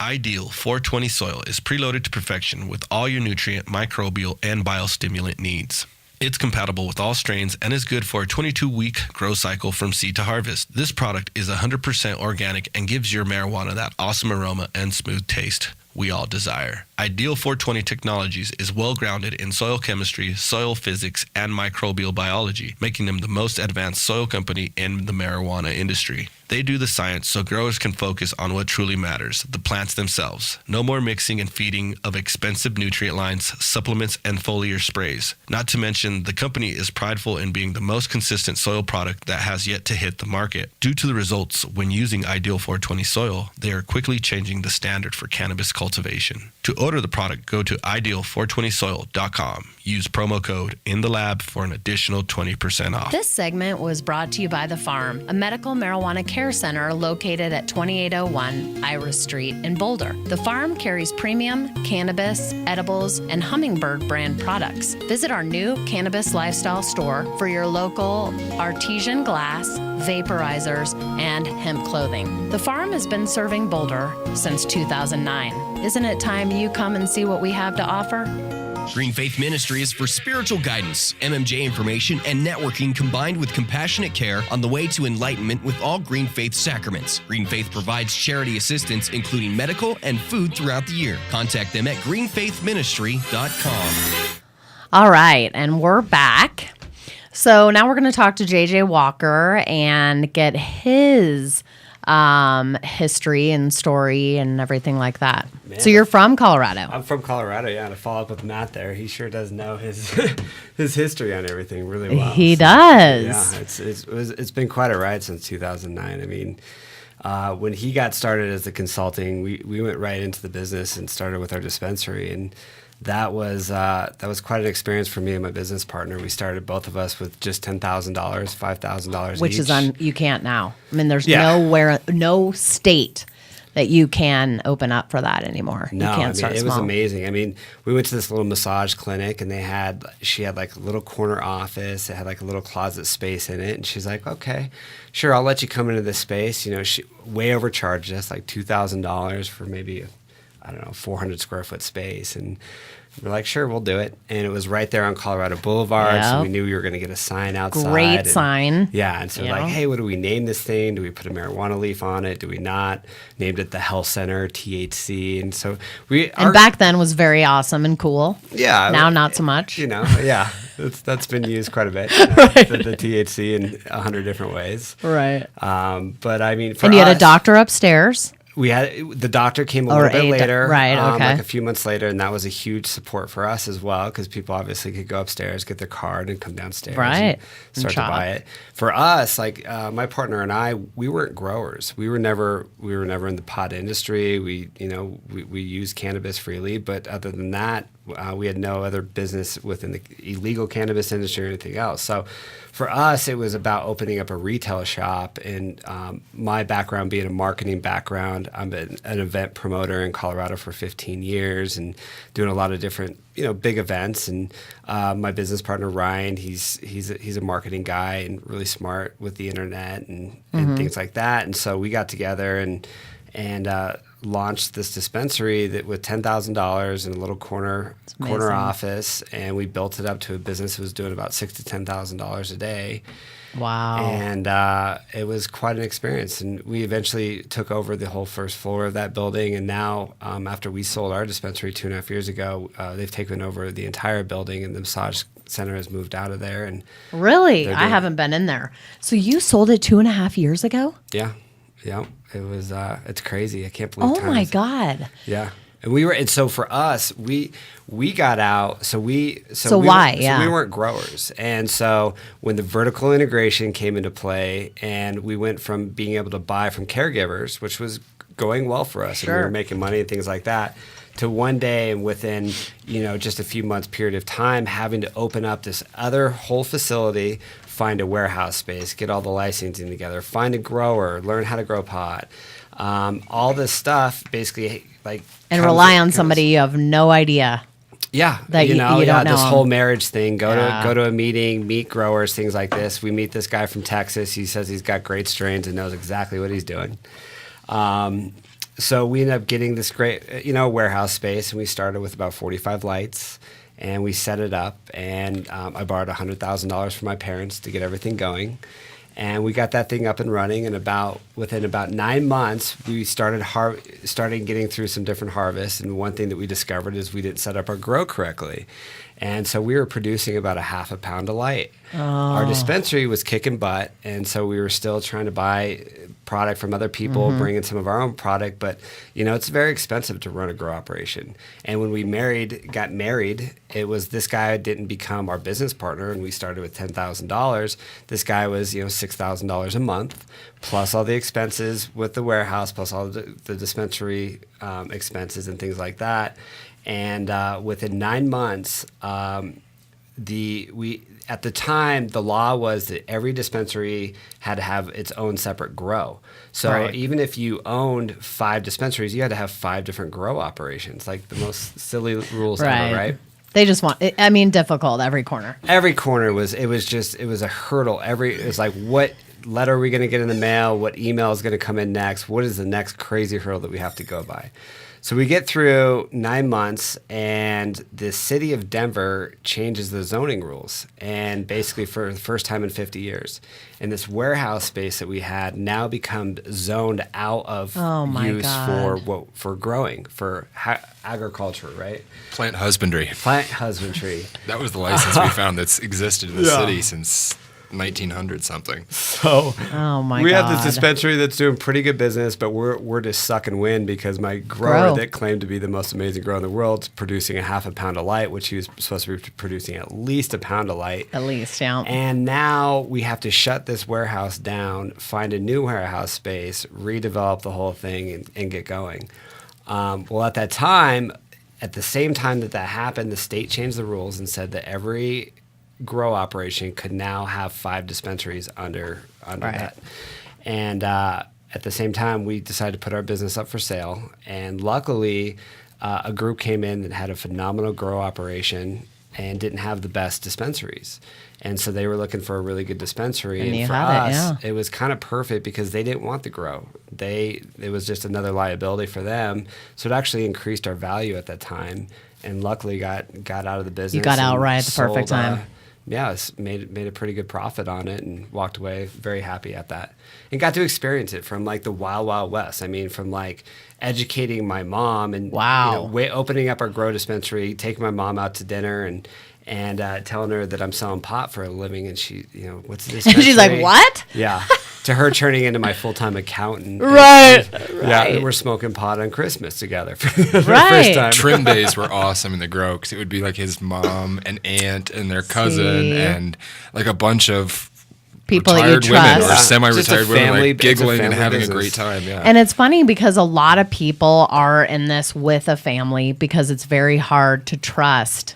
Ideal 420 soil is preloaded to perfection with all your nutrient, microbial, and biostimulant needs. It's compatible with all strains and is good for a 22-week grow cycle from seed to harvest. This product is 100% organic and gives your marijuana that awesome aroma and smooth taste we all desire. Ideal 420 Technologies is well grounded in soil chemistry, soil physics, and microbial biology, making them the most advanced soil company in the marijuana industry. They do the science so growers can focus on what truly matters, the plants themselves. No more mixing and feeding of expensive nutrient lines, supplements, and foliar sprays. Not to mention, the company is prideful in being the most consistent soil product that has yet to hit the market. Due to the results when using Ideal 420 soil, they are quickly changing the standard for cannabis cultivation. To order the product, go to ideal420soil.com. Use promo code INTHELAB for an additional 20% off. This segment was brought to you by The Farm, a medical marijuana care center located at 2801 Iris Street in Boulder. The Farm carries premium cannabis, edibles, and Hummingbird brand products. Visit our new cannabis lifestyle store for your local artesian glass, vaporizers, and hemp clothing. The Farm has been serving Boulder since 2009. Isn't it time you come and see what we have to offer? Green Faith Ministry is for spiritual guidance, MMJ information, and networking combined with compassionate care on the way to enlightenment with all Green Faith sacraments. Green Faith provides charity assistance, including medical and food throughout the year. Contact them at greenfaithministry.com. All right, and we're back. So now we're going to talk to JJ Walker and get his history and story and everything like that. Man, so you're from Colorado. I'm from Colorado, yeah. To follow up with Matt there, he sure does know his his history on everything really well. He does. Yeah, it's been quite a ride since 2009. I mean, when he got started as the consulting, we went right into the business and started with our dispensary, and that was quite an experience for me and my business partner. We started both of us with just $10,000, $5,000 Which each. is you can't now. I mean, there's no state that you can open up for that anymore. No, you can't start it small. was amazing. I mean, we went to this little massage clinic, and she had like a little corner office. It had like a little closet space in it, and she's like, "Okay, sure, I'll let you come into this space." You know, she way overcharged us, like $2,000 for maybe, I don't know, 400 square foot space, and we're like, sure, we'll do it. And it was right there on Colorado Boulevard, so we knew we were going to get a sign outside. Great sign. Yeah, and so like, hey, what do we name this thing? Do we put a marijuana leaf on it? Do we not? Named it the Health Center, THC. And so back then was very awesome and cool. Yeah. Now not so much. You know, yeah. That's been used quite a bit. You know, the THC in 100 different ways. Right. But I mean, and you had a doctor upstairs. We had the doctor came a little bit later, right? Okay, like a few months later, and that was a huge support for us as well, because people obviously could go upstairs, get their card, and come downstairs, right, and start to buy it. For us, like my partner and I, we weren't growers. We were never in the pot industry. We used cannabis freely, but other than that, we had no other business within the illegal cannabis industry or anything else. So for us, it was about opening up a retail shop, and my background being a marketing background, I'm an event promoter in Colorado for 15 years and doing a lot of different, big events. And my business partner, Ryan, he's a marketing guy and really smart with the internet and things like that. And so we got together and launched this dispensary that with $10,000 in a little corner office, and we built it up to a business that was doing about $6,000 to $10,000 a day. Wow! And it was quite an experience. And we eventually took over the whole first floor of that building. And now, after we sold our dispensary 2.5 years ago, they've taken over the entire building, and the massage center has moved out of there. And really, I haven't been in there. So you sold it 2.5 years ago? Yeah. Yeah, it was. It's crazy. I can't believe. Oh my God! Yeah, and so for us, we got out. So we weren't growers, and so when the vertical integration came into play, and we went from being able to buy from caregivers, which was going well for us, and we were making money and things like that, to one day and within just a few months period of time having to open up this other whole facility, find a warehouse space, get all the licensing together, find a grower, learn how to grow pot, all this stuff basically and rely on somebody you have no idea. Yeah, that you don't know this them. whole marriage thing. Go to a meeting, meet growers, things like this. We meet this guy from Texas. He says he's got great strains and knows exactly what he's doing. So we ended up getting this great, warehouse space, and we started with about 45 lights. and we set it up. And I borrowed $100,000 from my parents to get everything going. And we got that thing up and running. And within about 9 months, we started getting through some different harvests. And one thing that we discovered is we didn't set up our grow correctly. And so we were producing about a half a pound of light. Our dispensary was kicking butt, and so we were still trying to buy product from other people, bring in some of our own product. But, it's very expensive to run a grow operation. And when we got married, it was this guy didn't become our business partner, and we started with $10,000. This guy was, $6,000 a month, plus all the expenses with the warehouse, plus all the dispensary expenses and things like that. And within 9 months, at the time, the law was that every dispensary had to have its own separate grow. So even if you owned 5 dispensaries, you had to have 5 different grow operations, like the most silly rules ever, right? They just difficult every corner. Every corner was a hurdle. It was like, what letter are we going to get in the mail? What email is going to come in next? What is the next crazy hurdle that we have to go by? So we get through 9 months, and the city of Denver changes the zoning rules, and basically for the first time in 50 years. And this warehouse space that we had now becomes zoned out of use for growing, for agriculture, right? Plant husbandry. That was the license we found that's existed in the city since 1900 something. So we have this dispensary that's doing pretty good business, but we're just sucking wind because my grower that claimed to be the most amazing grower in the world is producing a half a pound of light, which he was supposed to be producing at least a pound of light. At least, yeah. And now we have to shut this warehouse down, find a new warehouse space, redevelop the whole thing, and get going. Well, at that time, at the same time that happened, the state changed the rules and said that every grow operation could now have 5 dispensaries under that. And at the same time, we decided to put our business up for sale. And luckily, a group came in that had a phenomenal grow operation and didn't have the best dispensaries. And so they were looking for a really good dispensary. And for us, it was kind of perfect because they didn't want the grow. It was just another liability for them. So it actually increased our value at that time, and luckily got out of the business. You got out right at the perfect time. Made a pretty good profit on it and walked away very happy at that. And got to experience it from like the wild, wild west. I mean, from like educating my mom and opening up our grow dispensary, taking my mom out to dinner and telling her that I'm selling pot for a living, and she, what's this? And she's like, what? Yeah. To her turning into my full-time accountant. Right. Yeah, we're smoking pot on Christmas together for the first time. Trim days were awesome in the grow because it would be like his mom and aunt and their cousin and like a bunch of people retired that you women trust. or semi-retired women like giggling and having business. a great time. Yeah. And it's funny because a lot of people are in this with a family because it's very hard to trust.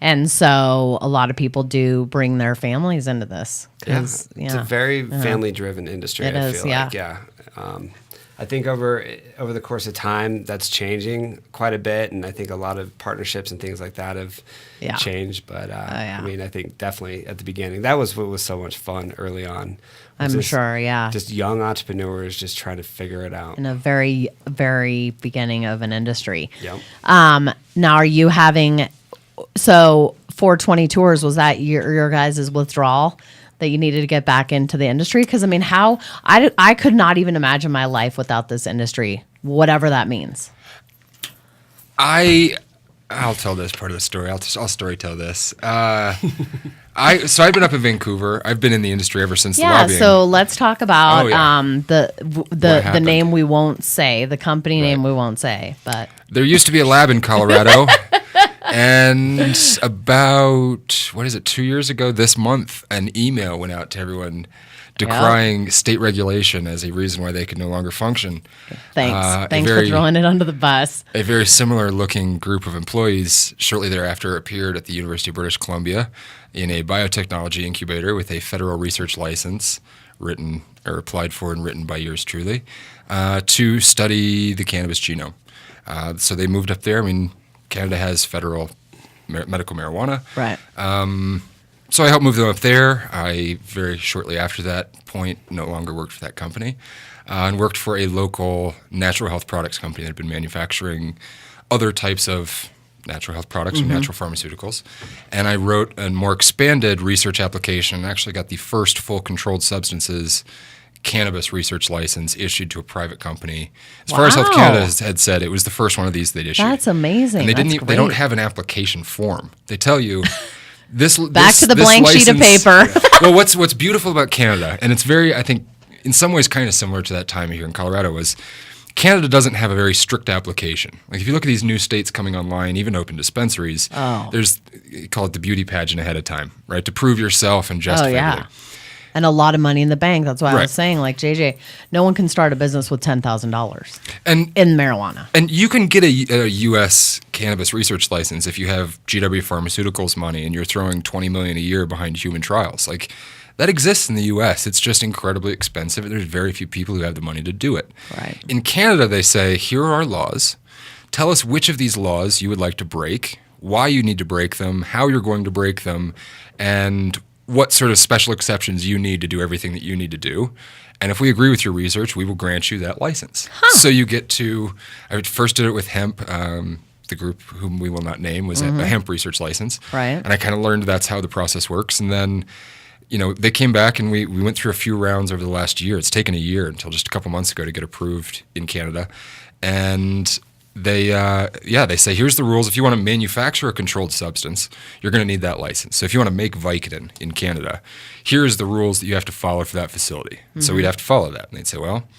And so a lot of people do bring their families into this. It's a very family-driven industry. I feel like. I think over the course of time, that's changing quite a bit, and I think a lot of partnerships and things like that have changed. But I mean, I think definitely at the beginning, that was what was so much fun early on. I'm sure, just young entrepreneurs just trying to figure it out in a very, very beginning of an industry. Yep. Now, are you having? So 420 Tours, was that your guys' withdrawal that you needed to get back into the industry? Because, I mean, I could not even imagine my life without this industry, whatever that means. I'll tell this part of the story. I'll story tell this. I've been up in Vancouver. I've been in the industry ever since the lobbying. So let's talk about the name we won't say, the company name we won't say. But there used to be a lab in Colorado. And about, 2 years ago this month, an email went out to everyone decrying state regulation as a reason why they could no longer function. Thanks for throwing it under the bus. A very similar looking group of employees shortly thereafter appeared at the University of British Columbia in a biotechnology incubator with a federal research license applied for and written by yours truly to study the cannabis genome. So they moved up there. I mean, Canada has federal medical marijuana. Right. So I helped move them up there. I very shortly after that point no longer worked for that company and worked for a local natural health products company that had been manufacturing other types of natural health products or natural pharmaceuticals. And I wrote a more expanded research application and actually got the first full controlled substances cannabis research license issued to a private company. As far as Health Canada had said, it was the first one of these they'd issued. That's amazing. And they That's didn't. They don't have an application form. They tell you this. Back to the blank sheet of paper. Well, what's beautiful about Canada, and it's very, I think, in some ways, kind of similar to that time here in Colorado, was Canada doesn't have a very strict application. Like if you look at these new states coming online, even open dispensaries, there's, you call it the beauty pageant ahead of time, right? To prove yourself and justify everything. And a lot of money in the bank. That's why I Right. was saying, like JJ, no one can start a business with $10,000 And in marijuana. And you can get a U.S. cannabis research license if you have GW Pharmaceuticals money and you're throwing $20 million a year behind human trials. Like that exists in the U.S. It's just incredibly expensive. There's very few people who have the money to do it. Right. In Canada, they say, here are our laws. Tell us which of these laws you would like to break, why you need to break them, how you're going to break them, and what sort of special exceptions you need to do everything that you need to do. And if we agree with your research, we will grant you that license. So you get to, I first did it with hemp. The group whom we will not name was a hemp research license. Right. And I kind of learned that's how the process works. And then, they came back and we went through a few rounds over the last year. It's taken a year until just a couple months ago to get approved in Canada. And they say, here's the rules. If you want to manufacture a controlled substance, you're going to need that license. So if you want to make Vicodin in Canada, here's the rules that you have to follow for that facility. So we'd have to follow that. And they'd say, well,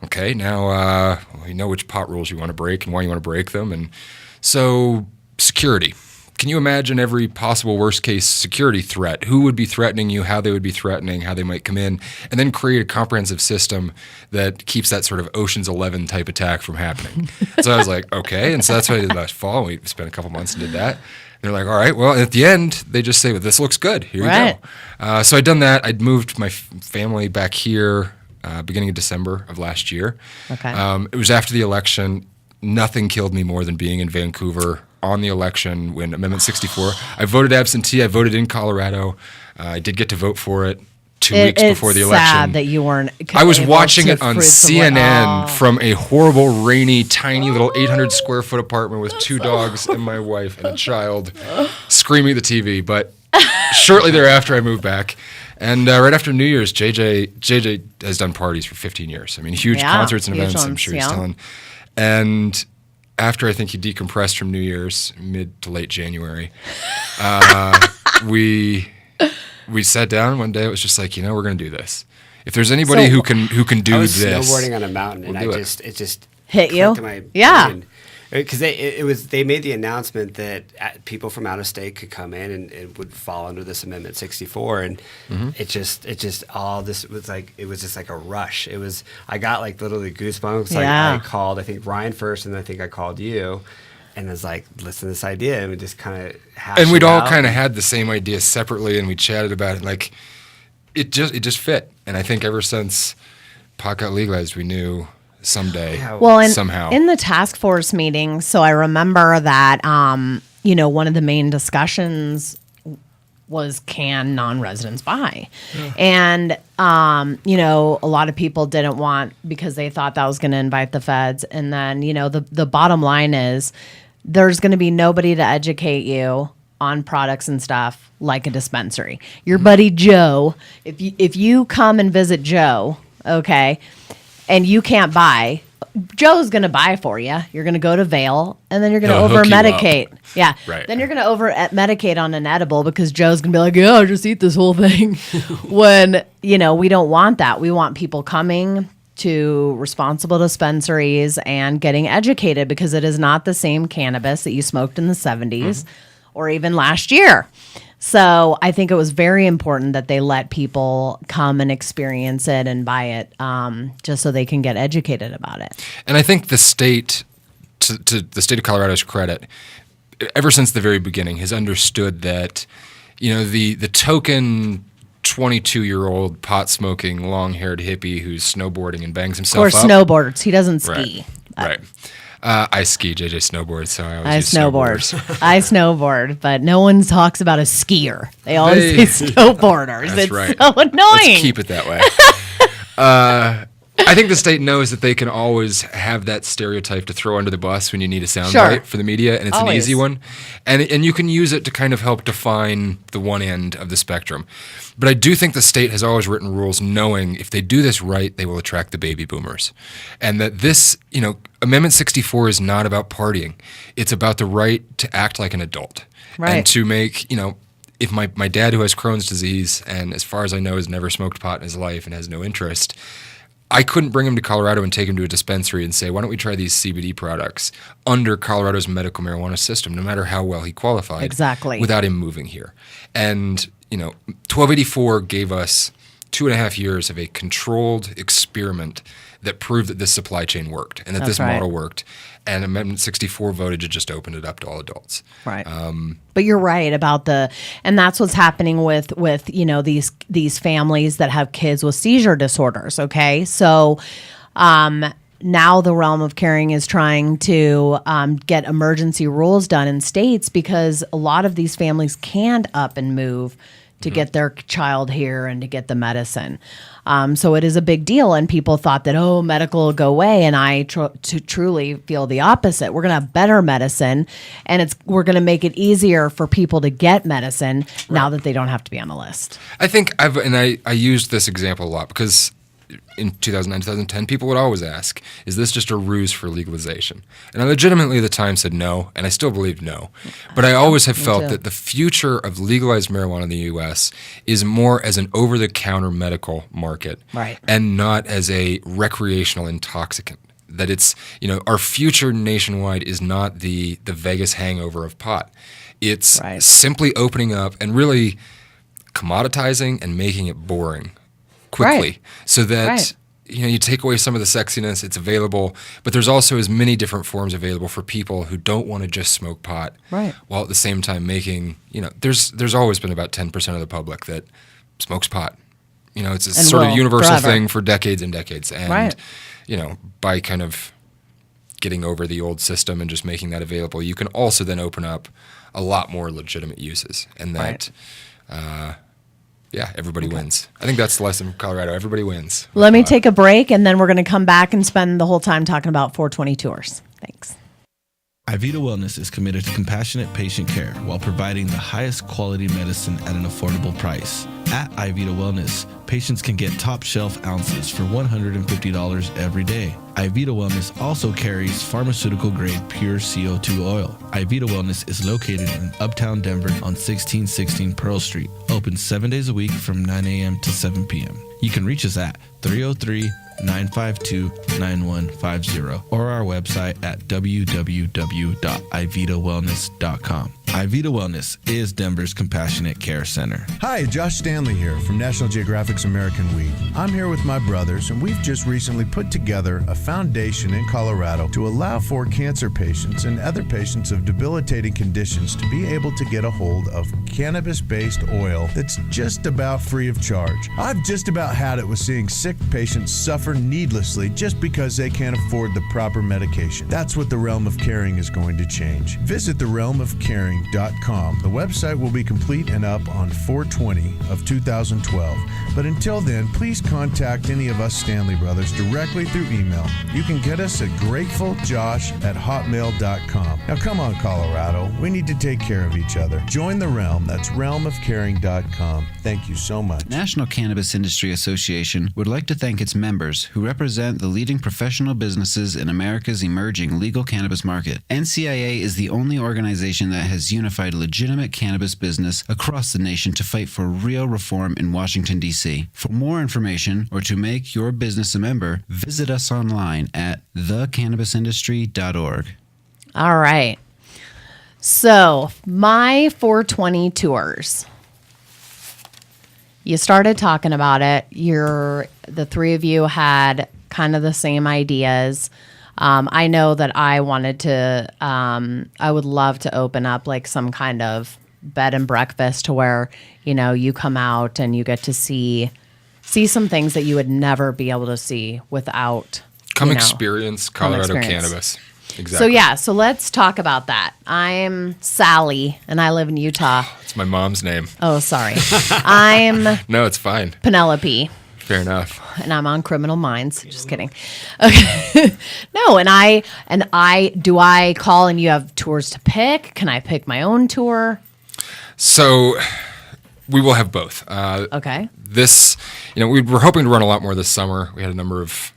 okay, now we know which pot rules you want to break and why you want to break them. And so security. Can you imagine every possible worst case security threat? Who would be threatening you, how they would be threatening, how they might come in, and then create a comprehensive system that keeps that sort of Ocean's 11 type attack from happening. So I was like, okay. And so that's what I did last fall. We spent a couple months and did that. And they're like, all right, well, at the end, they just say, well, this looks good. Here you go. So I'd done that. I'd moved my family back here beginning of December of last year. Okay. It was after the election. Nothing killed me more than being in Vancouver on the election when Amendment 64. I voted absentee. I voted in Colorado. I did get to vote for it 2 weeks before the election. It's sad that you weren't. I was able watching to it on fruit some CNN way. from a horrible, rainy, tiny little 800 square foot apartment with two dogs and my wife and a child screaming at the TV. But shortly thereafter, I moved back. And right after New Year's, JJ has done parties for 15 years. I mean, huge concerts and events, I'm sure he's telling. And after I think he decompressed from New Year's, mid to late January, we sat down one day. It was just like, we're going to do this. If there's anybody who can do I was this, snowboarding on a mountain, and we'll do it just hit you. clicked in my Yeah. brain. Because they made the announcement that people from out of state could come in and it would fall under this Amendment 64, and it just all this was like, it was just like a rush. I got like literally goosebumps. Like Yeah. I called, I think Ryan first, and I think I called you, and I was like, listen to this idea, and we just kind of hashed and we'd it all out. kind of had the same idea separately, and we chatted about it. Like it just fit. And I think ever since pot got legalized, we knew someday, somehow. In the task force meeting, so I remember that, one of the main discussions was, can non-residents buy? Yeah. And, a lot of people didn't want, because they thought that was going to invite the feds. And then, the bottom line is there's going to be nobody to educate you on products and stuff like a dispensary. Your buddy Joe, if you come and visit Joe, okay, and you can't buy, Joe's going to buy for you. You're going to go to Vail, and then you're going to over-medicate. Yeah. Right. Then you're going to over-medicate on an edible because Joe's going to be like, yeah, I'll just eat this whole thing. When, we don't want that. We want people coming to responsible dispensaries and getting educated, because it is not the same cannabis that you smoked in the 70s or even last year. So I think it was very important that they let people come and experience it and buy it, just so they can get educated about it. And I think the state, to the state of Colorado's credit, ever since the very beginning, has understood that, the token 22-year-old pot-smoking, long-haired hippie who's snowboarding and bangs himself up. Or snowboards. He doesn't ski. Right. I ski, JJ snowboards, so I always I use snowboards. I snowboard, but no one talks about a skier. They always say snowboarders. That's it's right. so annoying. Let's keep it that way. I think the state knows that they can always have that stereotype to throw under the bus when you need a soundbite Sure. for the media, and it's Always. an easy one. And you can use it to kind of help define the one end of the spectrum. But I do think the state has always written rules knowing if they do this right, they will attract the baby boomers. And that this, Amendment 64 is not about partying. It's about the right to act like an adult. Right. And to make, if my dad who has Crohn's disease and as far as I know has never smoked pot in his life and has no interest, I couldn't bring him to Colorado and take him to a dispensary and say, why don't we try these CBD products under Colorado's medical marijuana system, no matter how well he qualified. Exactly. Without him moving here. And, 1284 gave us 2.5 years of a controlled experiment that proved that this supply chain worked and that That's this right. model worked. And Amendment 64 voted to just open it up to all adults. Right. But you're right about and that's what's happening with these families that have kids with seizure disorders. Okay. So, now the realm of caring is trying to get emergency rules done in states because a lot of these families can't up and move to get their child here and to get the medicine. So it is a big deal. And people thought that, medical will go away. And I truly feel the opposite. We're going to have better medicine and we're going to make it easier for people to get medicine now that they don't have to be on the list. I think I used this example a lot because in 2009, 2010, people would always ask, is this just a ruse for legalization? And I legitimately at the time said no, and I still believe no. But I always have felt that the future of legalized marijuana in the U.S. is more as an over-the-counter medical market and not as a recreational intoxicant. That it's, our future nationwide is not the Vegas hangover of pot. It's simply opening up and really commoditizing and making it boring quickly so that you take away some of the sexiness, it's available, but there's also as many different forms available for people who don't want to just smoke pot while at the same time making, there's always been about 10% of the public that smokes pot. It's a sort of universal thing for decades and decades. And, by kind of getting over the old system and just making that available, you can also then open up a lot more legitimate uses and that everybody wins. I think that's the lesson from Colorado. Everybody wins. Let me take a break, and then we're going to come back and spend the whole time talking about 420 tours. Thanks. iVita Wellness is committed to compassionate patient care while providing the highest quality medicine at an affordable price. At iVita Wellness, patients can get top shelf ounces for $150 every day. iVita Wellness also carries pharmaceutical grade pure CO2 oil. iVita Wellness is located in Uptown Denver on 1616 Pearl Street, open 7 days a week from 9 a.m. to 7 p.m. You can reach us at 303-952-9150 or our website at www.ivitawellness.com. iVita Wellness is Denver's Compassionate Care Center. Hi, Josh Stanley here from National Geographic's American Weed. I'm here with my brothers, and we've just recently put together a foundation in Colorado to allow for cancer patients and other patients of debilitating conditions to be able to get a hold of cannabis-based oil that's just about free of charge. I've just about had it with seeing sick patients suffer needlessly just because they can't afford the proper medication. That's what the Realm of Caring is going to change. Visit therealmofcaring.com. The website will be complete and up on 4/20 of 2012. But until then, please contact any of us Stanley brothers directly through email. You can get us at gratefuljosh@hotmail.com. Now come on, Colorado. We need to take care of each other. Join the Realm. That's realmofcaring.com. Thank you so much. National Cannabis Industry Association would like to thank its members who represent the leading professional businesses in America's emerging legal cannabis market. NCIA is the only organization that has unified legitimate cannabis business across the nation to fight for real reform in Washington, D.C. For more information or to make your business a member, visit us online at thecannabisindustry.org. All right. So, my 420 tours. You started talking about it. The three of you had kind of the same ideas. I know that I wanted to, I would love to open up like some kind of bed and breakfast to where, you come out and you get to see some things that you would never be able to see without. Experience Colorado cannabis. Exactly. So let's talk about that. I'm Sally, and I live in Utah. It's my mom's name. Oh, sorry. I'm No, it's fine. Penelope. Fair enough. And I'm on Criminal Minds. Just kidding. Okay. No, and I call and you have tours to pick? Can I pick my own tour? So we will have both. Okay. This, we were hoping to run a lot more this summer. We had a number of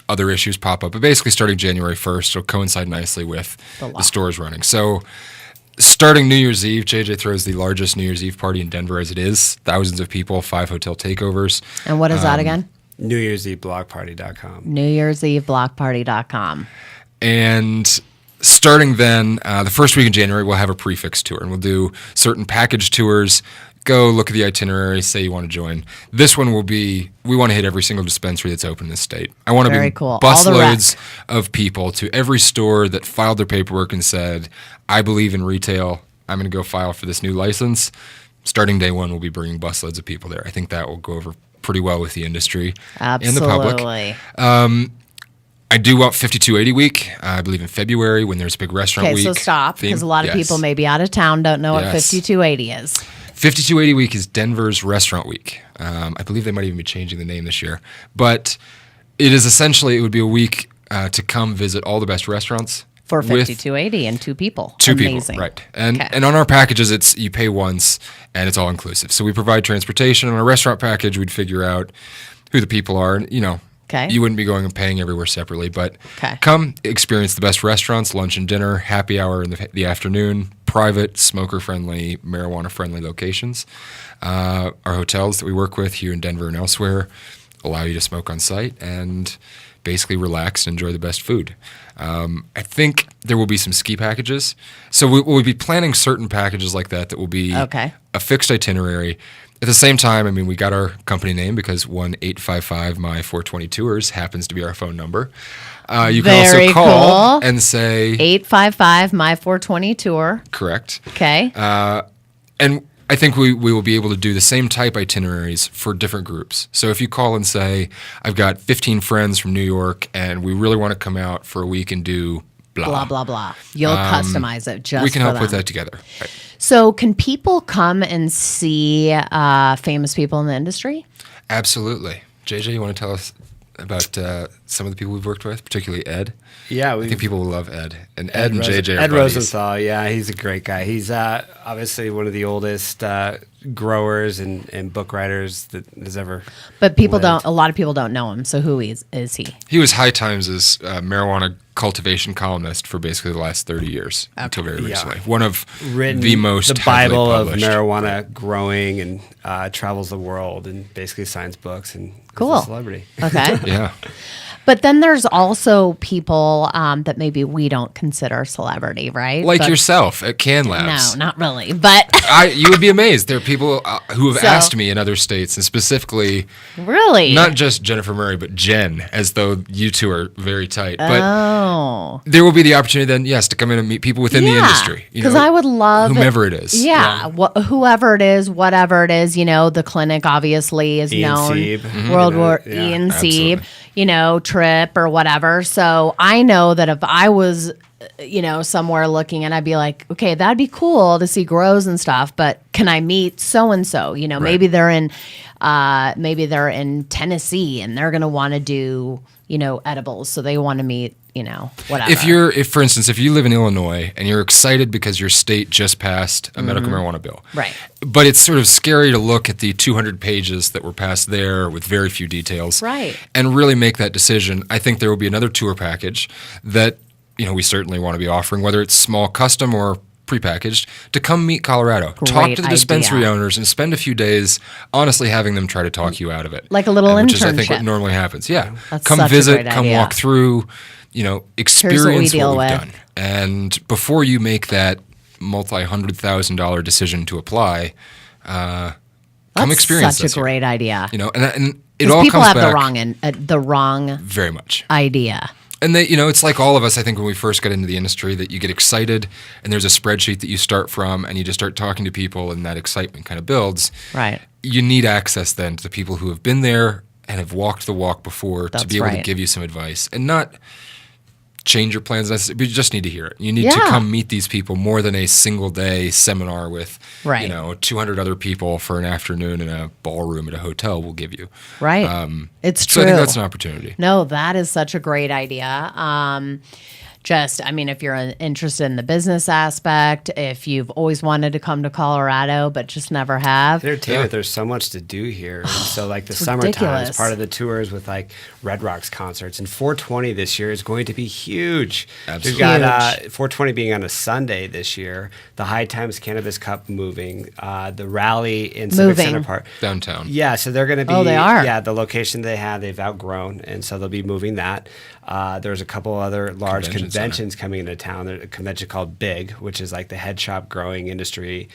other issues pop up, but basically starting January 1st, it'll coincide nicely with the stores running. So starting New Year's Eve, JJ throws the largest New Year's Eve party in Denver as it is. Thousands of people, 5 hotel takeovers. And what is that again? New Year's Eve blockparty.com. New Year's Eve blockparty.com. And starting then, the first week in January, we'll have a prefix tour, and we'll do certain package tours. Go look at the itinerary, say you want to join. This one will be, we want to hit every single dispensary that's open in the state. I want to Very be cool. busloads of people to every store that filed their paperwork and said, I believe in retail. I'm going to go file for this new license. Starting day one, we'll be bringing busloads of people there. I think that will go over pretty well with the industry and the public. Absolutely. I do want 5280 week, I believe in February when there's a big restaurant Okay, week. so stop, because a lot of people may be out of town, don't know what 5280 is. 5280 week is Denver's restaurant week. I believe they might even be changing the name this year. But it is essentially, it would be a week to come visit all the best restaurants. For 5280 and 2 people. Two Amazing. people, right. And on our packages, it's you pay once and it's all inclusive. So we provide transportation. On a restaurant package, we'd figure out who the people are. And, you wouldn't be going and paying everywhere separately. But come experience the best restaurants, lunch and dinner, happy hour in the afternoon, private, smoker-friendly, marijuana-friendly locations. Our hotels that we work with here in Denver and elsewhere allow you to smoke on site and basically relax and enjoy the best food. I think there will be some ski packages. So we'll be planning certain packages like that will be a fixed itinerary. At the same time, we got our company name because 1-855-MY-420-TOURS happens to be our phone number. You can also call and say 855-MY-420-TOUR. Correct. Okay. And I think we will be able to do the same type itineraries for different groups. So if you call and say, I've got 15 friends from New York and we really want to come out for a week and do blah. Blah, blah, blah. You'll customize it just for them. We can help put that together. Right. So can people come and see famous people in the industry? Absolutely. JJ, you want to tell us about some of the people we've worked with, particularly Ed? Yeah, I think people will love Ed. And Ed and JJ are Ed buddies. Rosenthal, yeah, he's a great guy. He's obviously one of the oldest growers and book writers that has ever. But people lived. a lot of people don't know him. So who is he? He was High Times' marijuana cultivation columnist for basically the last 30 years until very recently. One of the most the Bible of published. marijuana growing and travels the world and basically signs books and cool. is a celebrity. Okay. Yeah. But then there's also people that maybe we don't consider celebrity, right? Like yourself at Can Labs. No, not really. But you would be amazed. There are people who have asked me in other states, and specifically, really, not just Jennifer Murray, but Jen, as though you two are very tight. But oh, there will be the opportunity then, yes, to come in and meet people within the industry. Because I would love whomever it is. Yeah, whoever it is, whatever it is. The clinic obviously is Ian known. Sieb. World War Ian Sieb. Trip or whatever. So I know that if I was, somewhere looking and I'd be like, okay, that'd be cool to see grows and stuff, but can I meet so-and-so? Right. Maybe they're in Tennessee and they're going to want to do, edibles. So they want to meet, whatever. If for instance, if you live in Illinois and you're excited because your state just passed a medical marijuana bill. Right. But it's sort of scary to look at the 200 pages that were passed there with very few details. Right. And really make that decision. I think there will be another tour package that, we certainly want to be offering, whether it's small custom or prepackaged, to come meet Colorado. Talk to the dispensary owners and spend a few days honestly having them try to talk you out of it. Like a little internship. Which is, I think, what normally happens. Yeah. That's come such visit, a great come idea. walk through, experience what we've with. done. And before you make that multi-$100,000 decision to apply, come experience such a great idea. And it all people comes have back the wrong very much idea. And they, it's like all of us, I think, when we first got into the industry, that you get excited and there's a spreadsheet that you start from and you just start talking to people and that excitement kind of builds. Right. You need access then to the people who have been there and have walked the walk before to be able to give you some advice and not change your plans. But you just need to hear it. You need to come meet these people more than a single day seminar with, 200 other people for an afternoon in a ballroom at a hotel will give you. Right. It's true. So I think that's an opportunity. No, that is such a great idea. If you're interested in the business aspect, if you've always wanted to come to Colorado but just never have. There's so much to do here. And so like the summertime is part of the tours with like Red Rocks concerts. And 420 this year is going to be huge. Absolutely. We've got 420 being on a Sunday this year. The High Times Cannabis Cup moving. The rally in Civic Center Park. Downtown. Yeah, so they're going to be. Oh, they are? Yeah, the location they've outgrown. And so they'll be moving that. There's a couple other large conventions coming into town. There's a convention called Big, which is like the head shop growing industry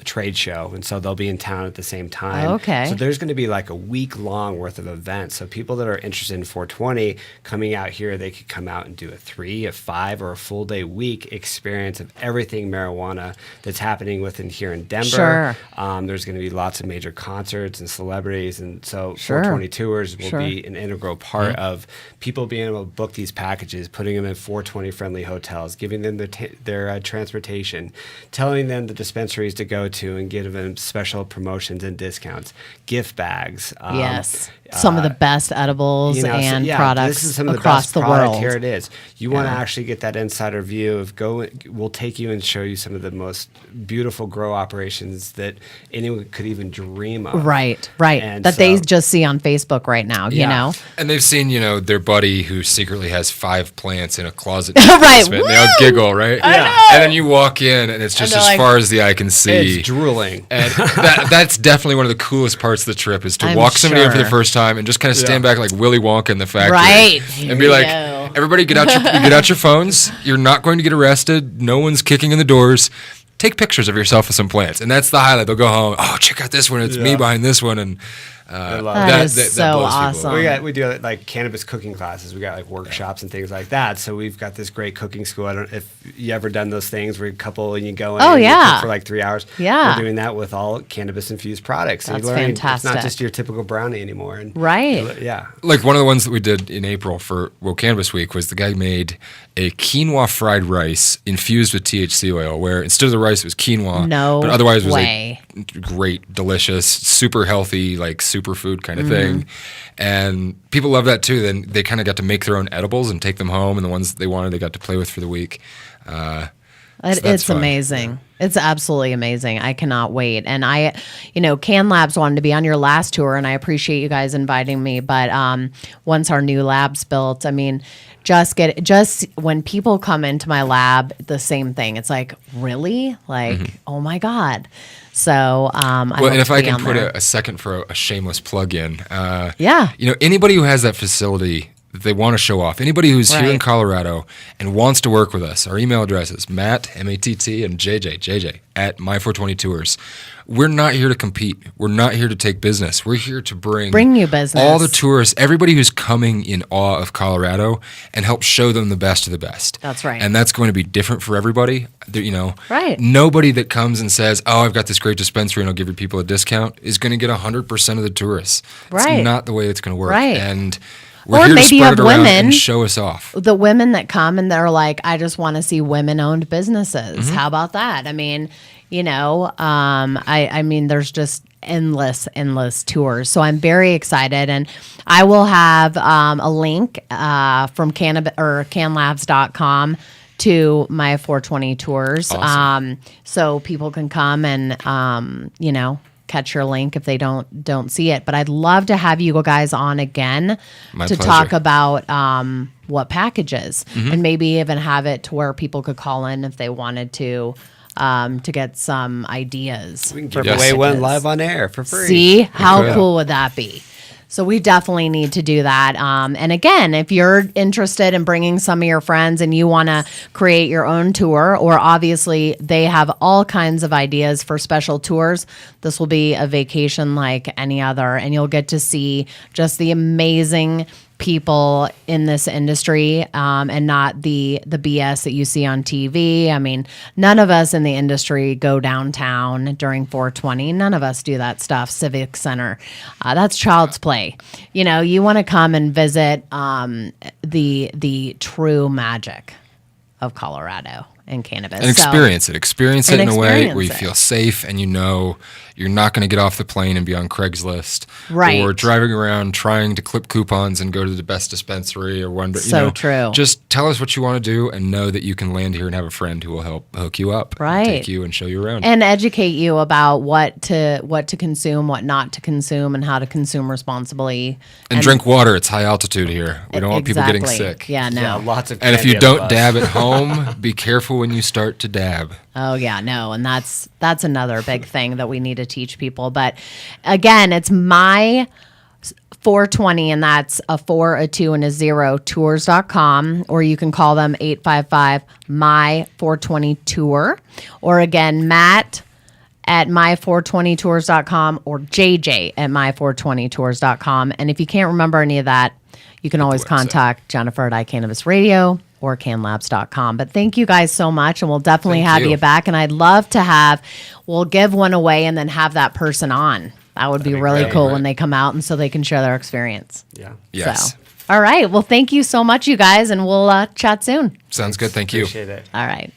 trade show. And so they'll be in town at the same time. Okay. So there's going to be like a week long worth of events. So people that are interested in 420 coming out here, they could come out and do a 3, a 5, or a full day week experience of everything marijuana that's happening within here in Denver. Sure. There's going to be lots of major concerts and celebrities. And so 420 tours will be an integral part of people being able to book these packages, putting them in 420 friendly hotels, giving them their transportation, telling them the dispensaries to go to and giving them special promotions and discounts, gift bags. Some of the best edibles and products this is some of across the, best the world. Here it is. You want to actually get that insider view of we'll take you and show you some of the most beautiful grow operations that anyone could even dream of. Right. And that they just see on Facebook right now, you know? And they've seen, their buddy who secretly has 5 plants in a closet. Right. They all giggle, right? Yeah. And then you walk in and it's just as far as the eye can see. It's drooling. And that's definitely one of the coolest parts of the trip is to walk somebody in for the first time and just kind of stand back like Willy Wonka in the factory. Right. And be like, everybody get out your phones. You're not going to get arrested. No one's kicking in the doors. Take pictures of yourself with some plants. And that's the highlight. They'll go home. Oh, check out this one. It's me behind this one. And that is so awesome. We do like cannabis cooking classes. We got like workshops and things like that. So we've got this great cooking school. I don't know if you ever done those things where you couple and you go in and you cook for like 3 hours. Yeah. We're doing that with all cannabis infused products. That's It's fantastic. not just your typical brownie anymore. And right. Like one of the ones that we did in April for World Cannabis Week was the guy made a quinoa fried rice infused with THC oil, where instead of the rice it was quinoa, but otherwise it was like great, delicious, super healthy, like superfood kind of thing. And people love that too. Then they kind of got to make their own edibles and take them home, and the ones they wanted they got to play with for the week. It's amazing. It's absolutely amazing. I cannot wait. And Can Labs wanted to be on your last tour, and I appreciate you guys inviting me. But once our new lab's built, just when people come into my lab, the same thing. It's like, really? Like, oh my God. So, and if I can put a second for a shameless plug in, yeah. Anybody who has that facility that they want to show off, anybody who's here in Colorado and wants to work with us, our email address is Matt, M-A-T-T, and JJ at My420Tours. We're not here to compete. We're not here to take business. We're here to bring you business. All the tourists, everybody who's coming in awe of Colorado, and help show them the best of the best. That's right. And that's going to be different for everybody. Right. Nobody that comes and says, "Oh, I've got this great dispensary and I'll give your people a discount," is going to get 100% of the tourists. Right. It's not the way it's going to work. Right. And we're here to spread it around and show us off. The women that come and they're like, I just want to see women-owned businesses. How about that? I mean, there's just endless tours. So I'm very excited, and I will have a link from canlabs.com to my 420 tours. Awesome. So people can come and catch your link if they don't see it. But I'd love to have you guys on again My to pleasure. talk about what packages, and maybe even have it to where people could call in if they wanted to get some ideas. We can give away one live on air for free. See, how cool would that be? So we definitely need to do that. And again, if you're interested in bringing some of your friends and you want to create your own tour, or obviously they have all kinds of ideas for special tours, this will be a vacation like any other, and you'll get to see just the amazing people in this industry, and not the BS that you see on TV. I mean, none of us in the industry go downtown during 420. None of us do that stuff. Civic Center, that's child's play. You know, you want to come and visit the true magic of Colorado and cannabis. And experience it. Experience it in a way where you experience it. feel safe and you know you're not going to get off the plane and be on Craigslist. Right. Or driving around trying to clip coupons and go to the best dispensary or wonder. So true. Just tell us what you want to do and know that you can land here and have a friend who will help hook you up. Right. Take you and show you around. And educate you about what to consume, what not to consume, and how to consume responsibly. And drink water. It's high altitude here. We don't want people getting Exactly. sick. Yeah, no. Yeah, lots of And if candy you on the don't bus. dab at home, be careful when you start to dab. Oh yeah, no, and that's another big thing that we need to teach people. But again, it's my 420, and that's a 4, a 2, and a 0 tours.com, or you can call them 855-MY420-TOUR, or again, Matt at my420tours.com or JJ at my420tours.com. And if you can't remember any of that, you can always contact Jennifer at iCannabis Radio or canlabs.com. But thank you guys so much, and we'll definitely have you back. And I'd love to we'll give one away and then have that person on. That would be really cool when they come out, and so they can share their experience. Yeah. Yes. So, all right. Well, thank you so much, you guys, and we'll chat soon. Sounds good. Thank you. Appreciate it. All right.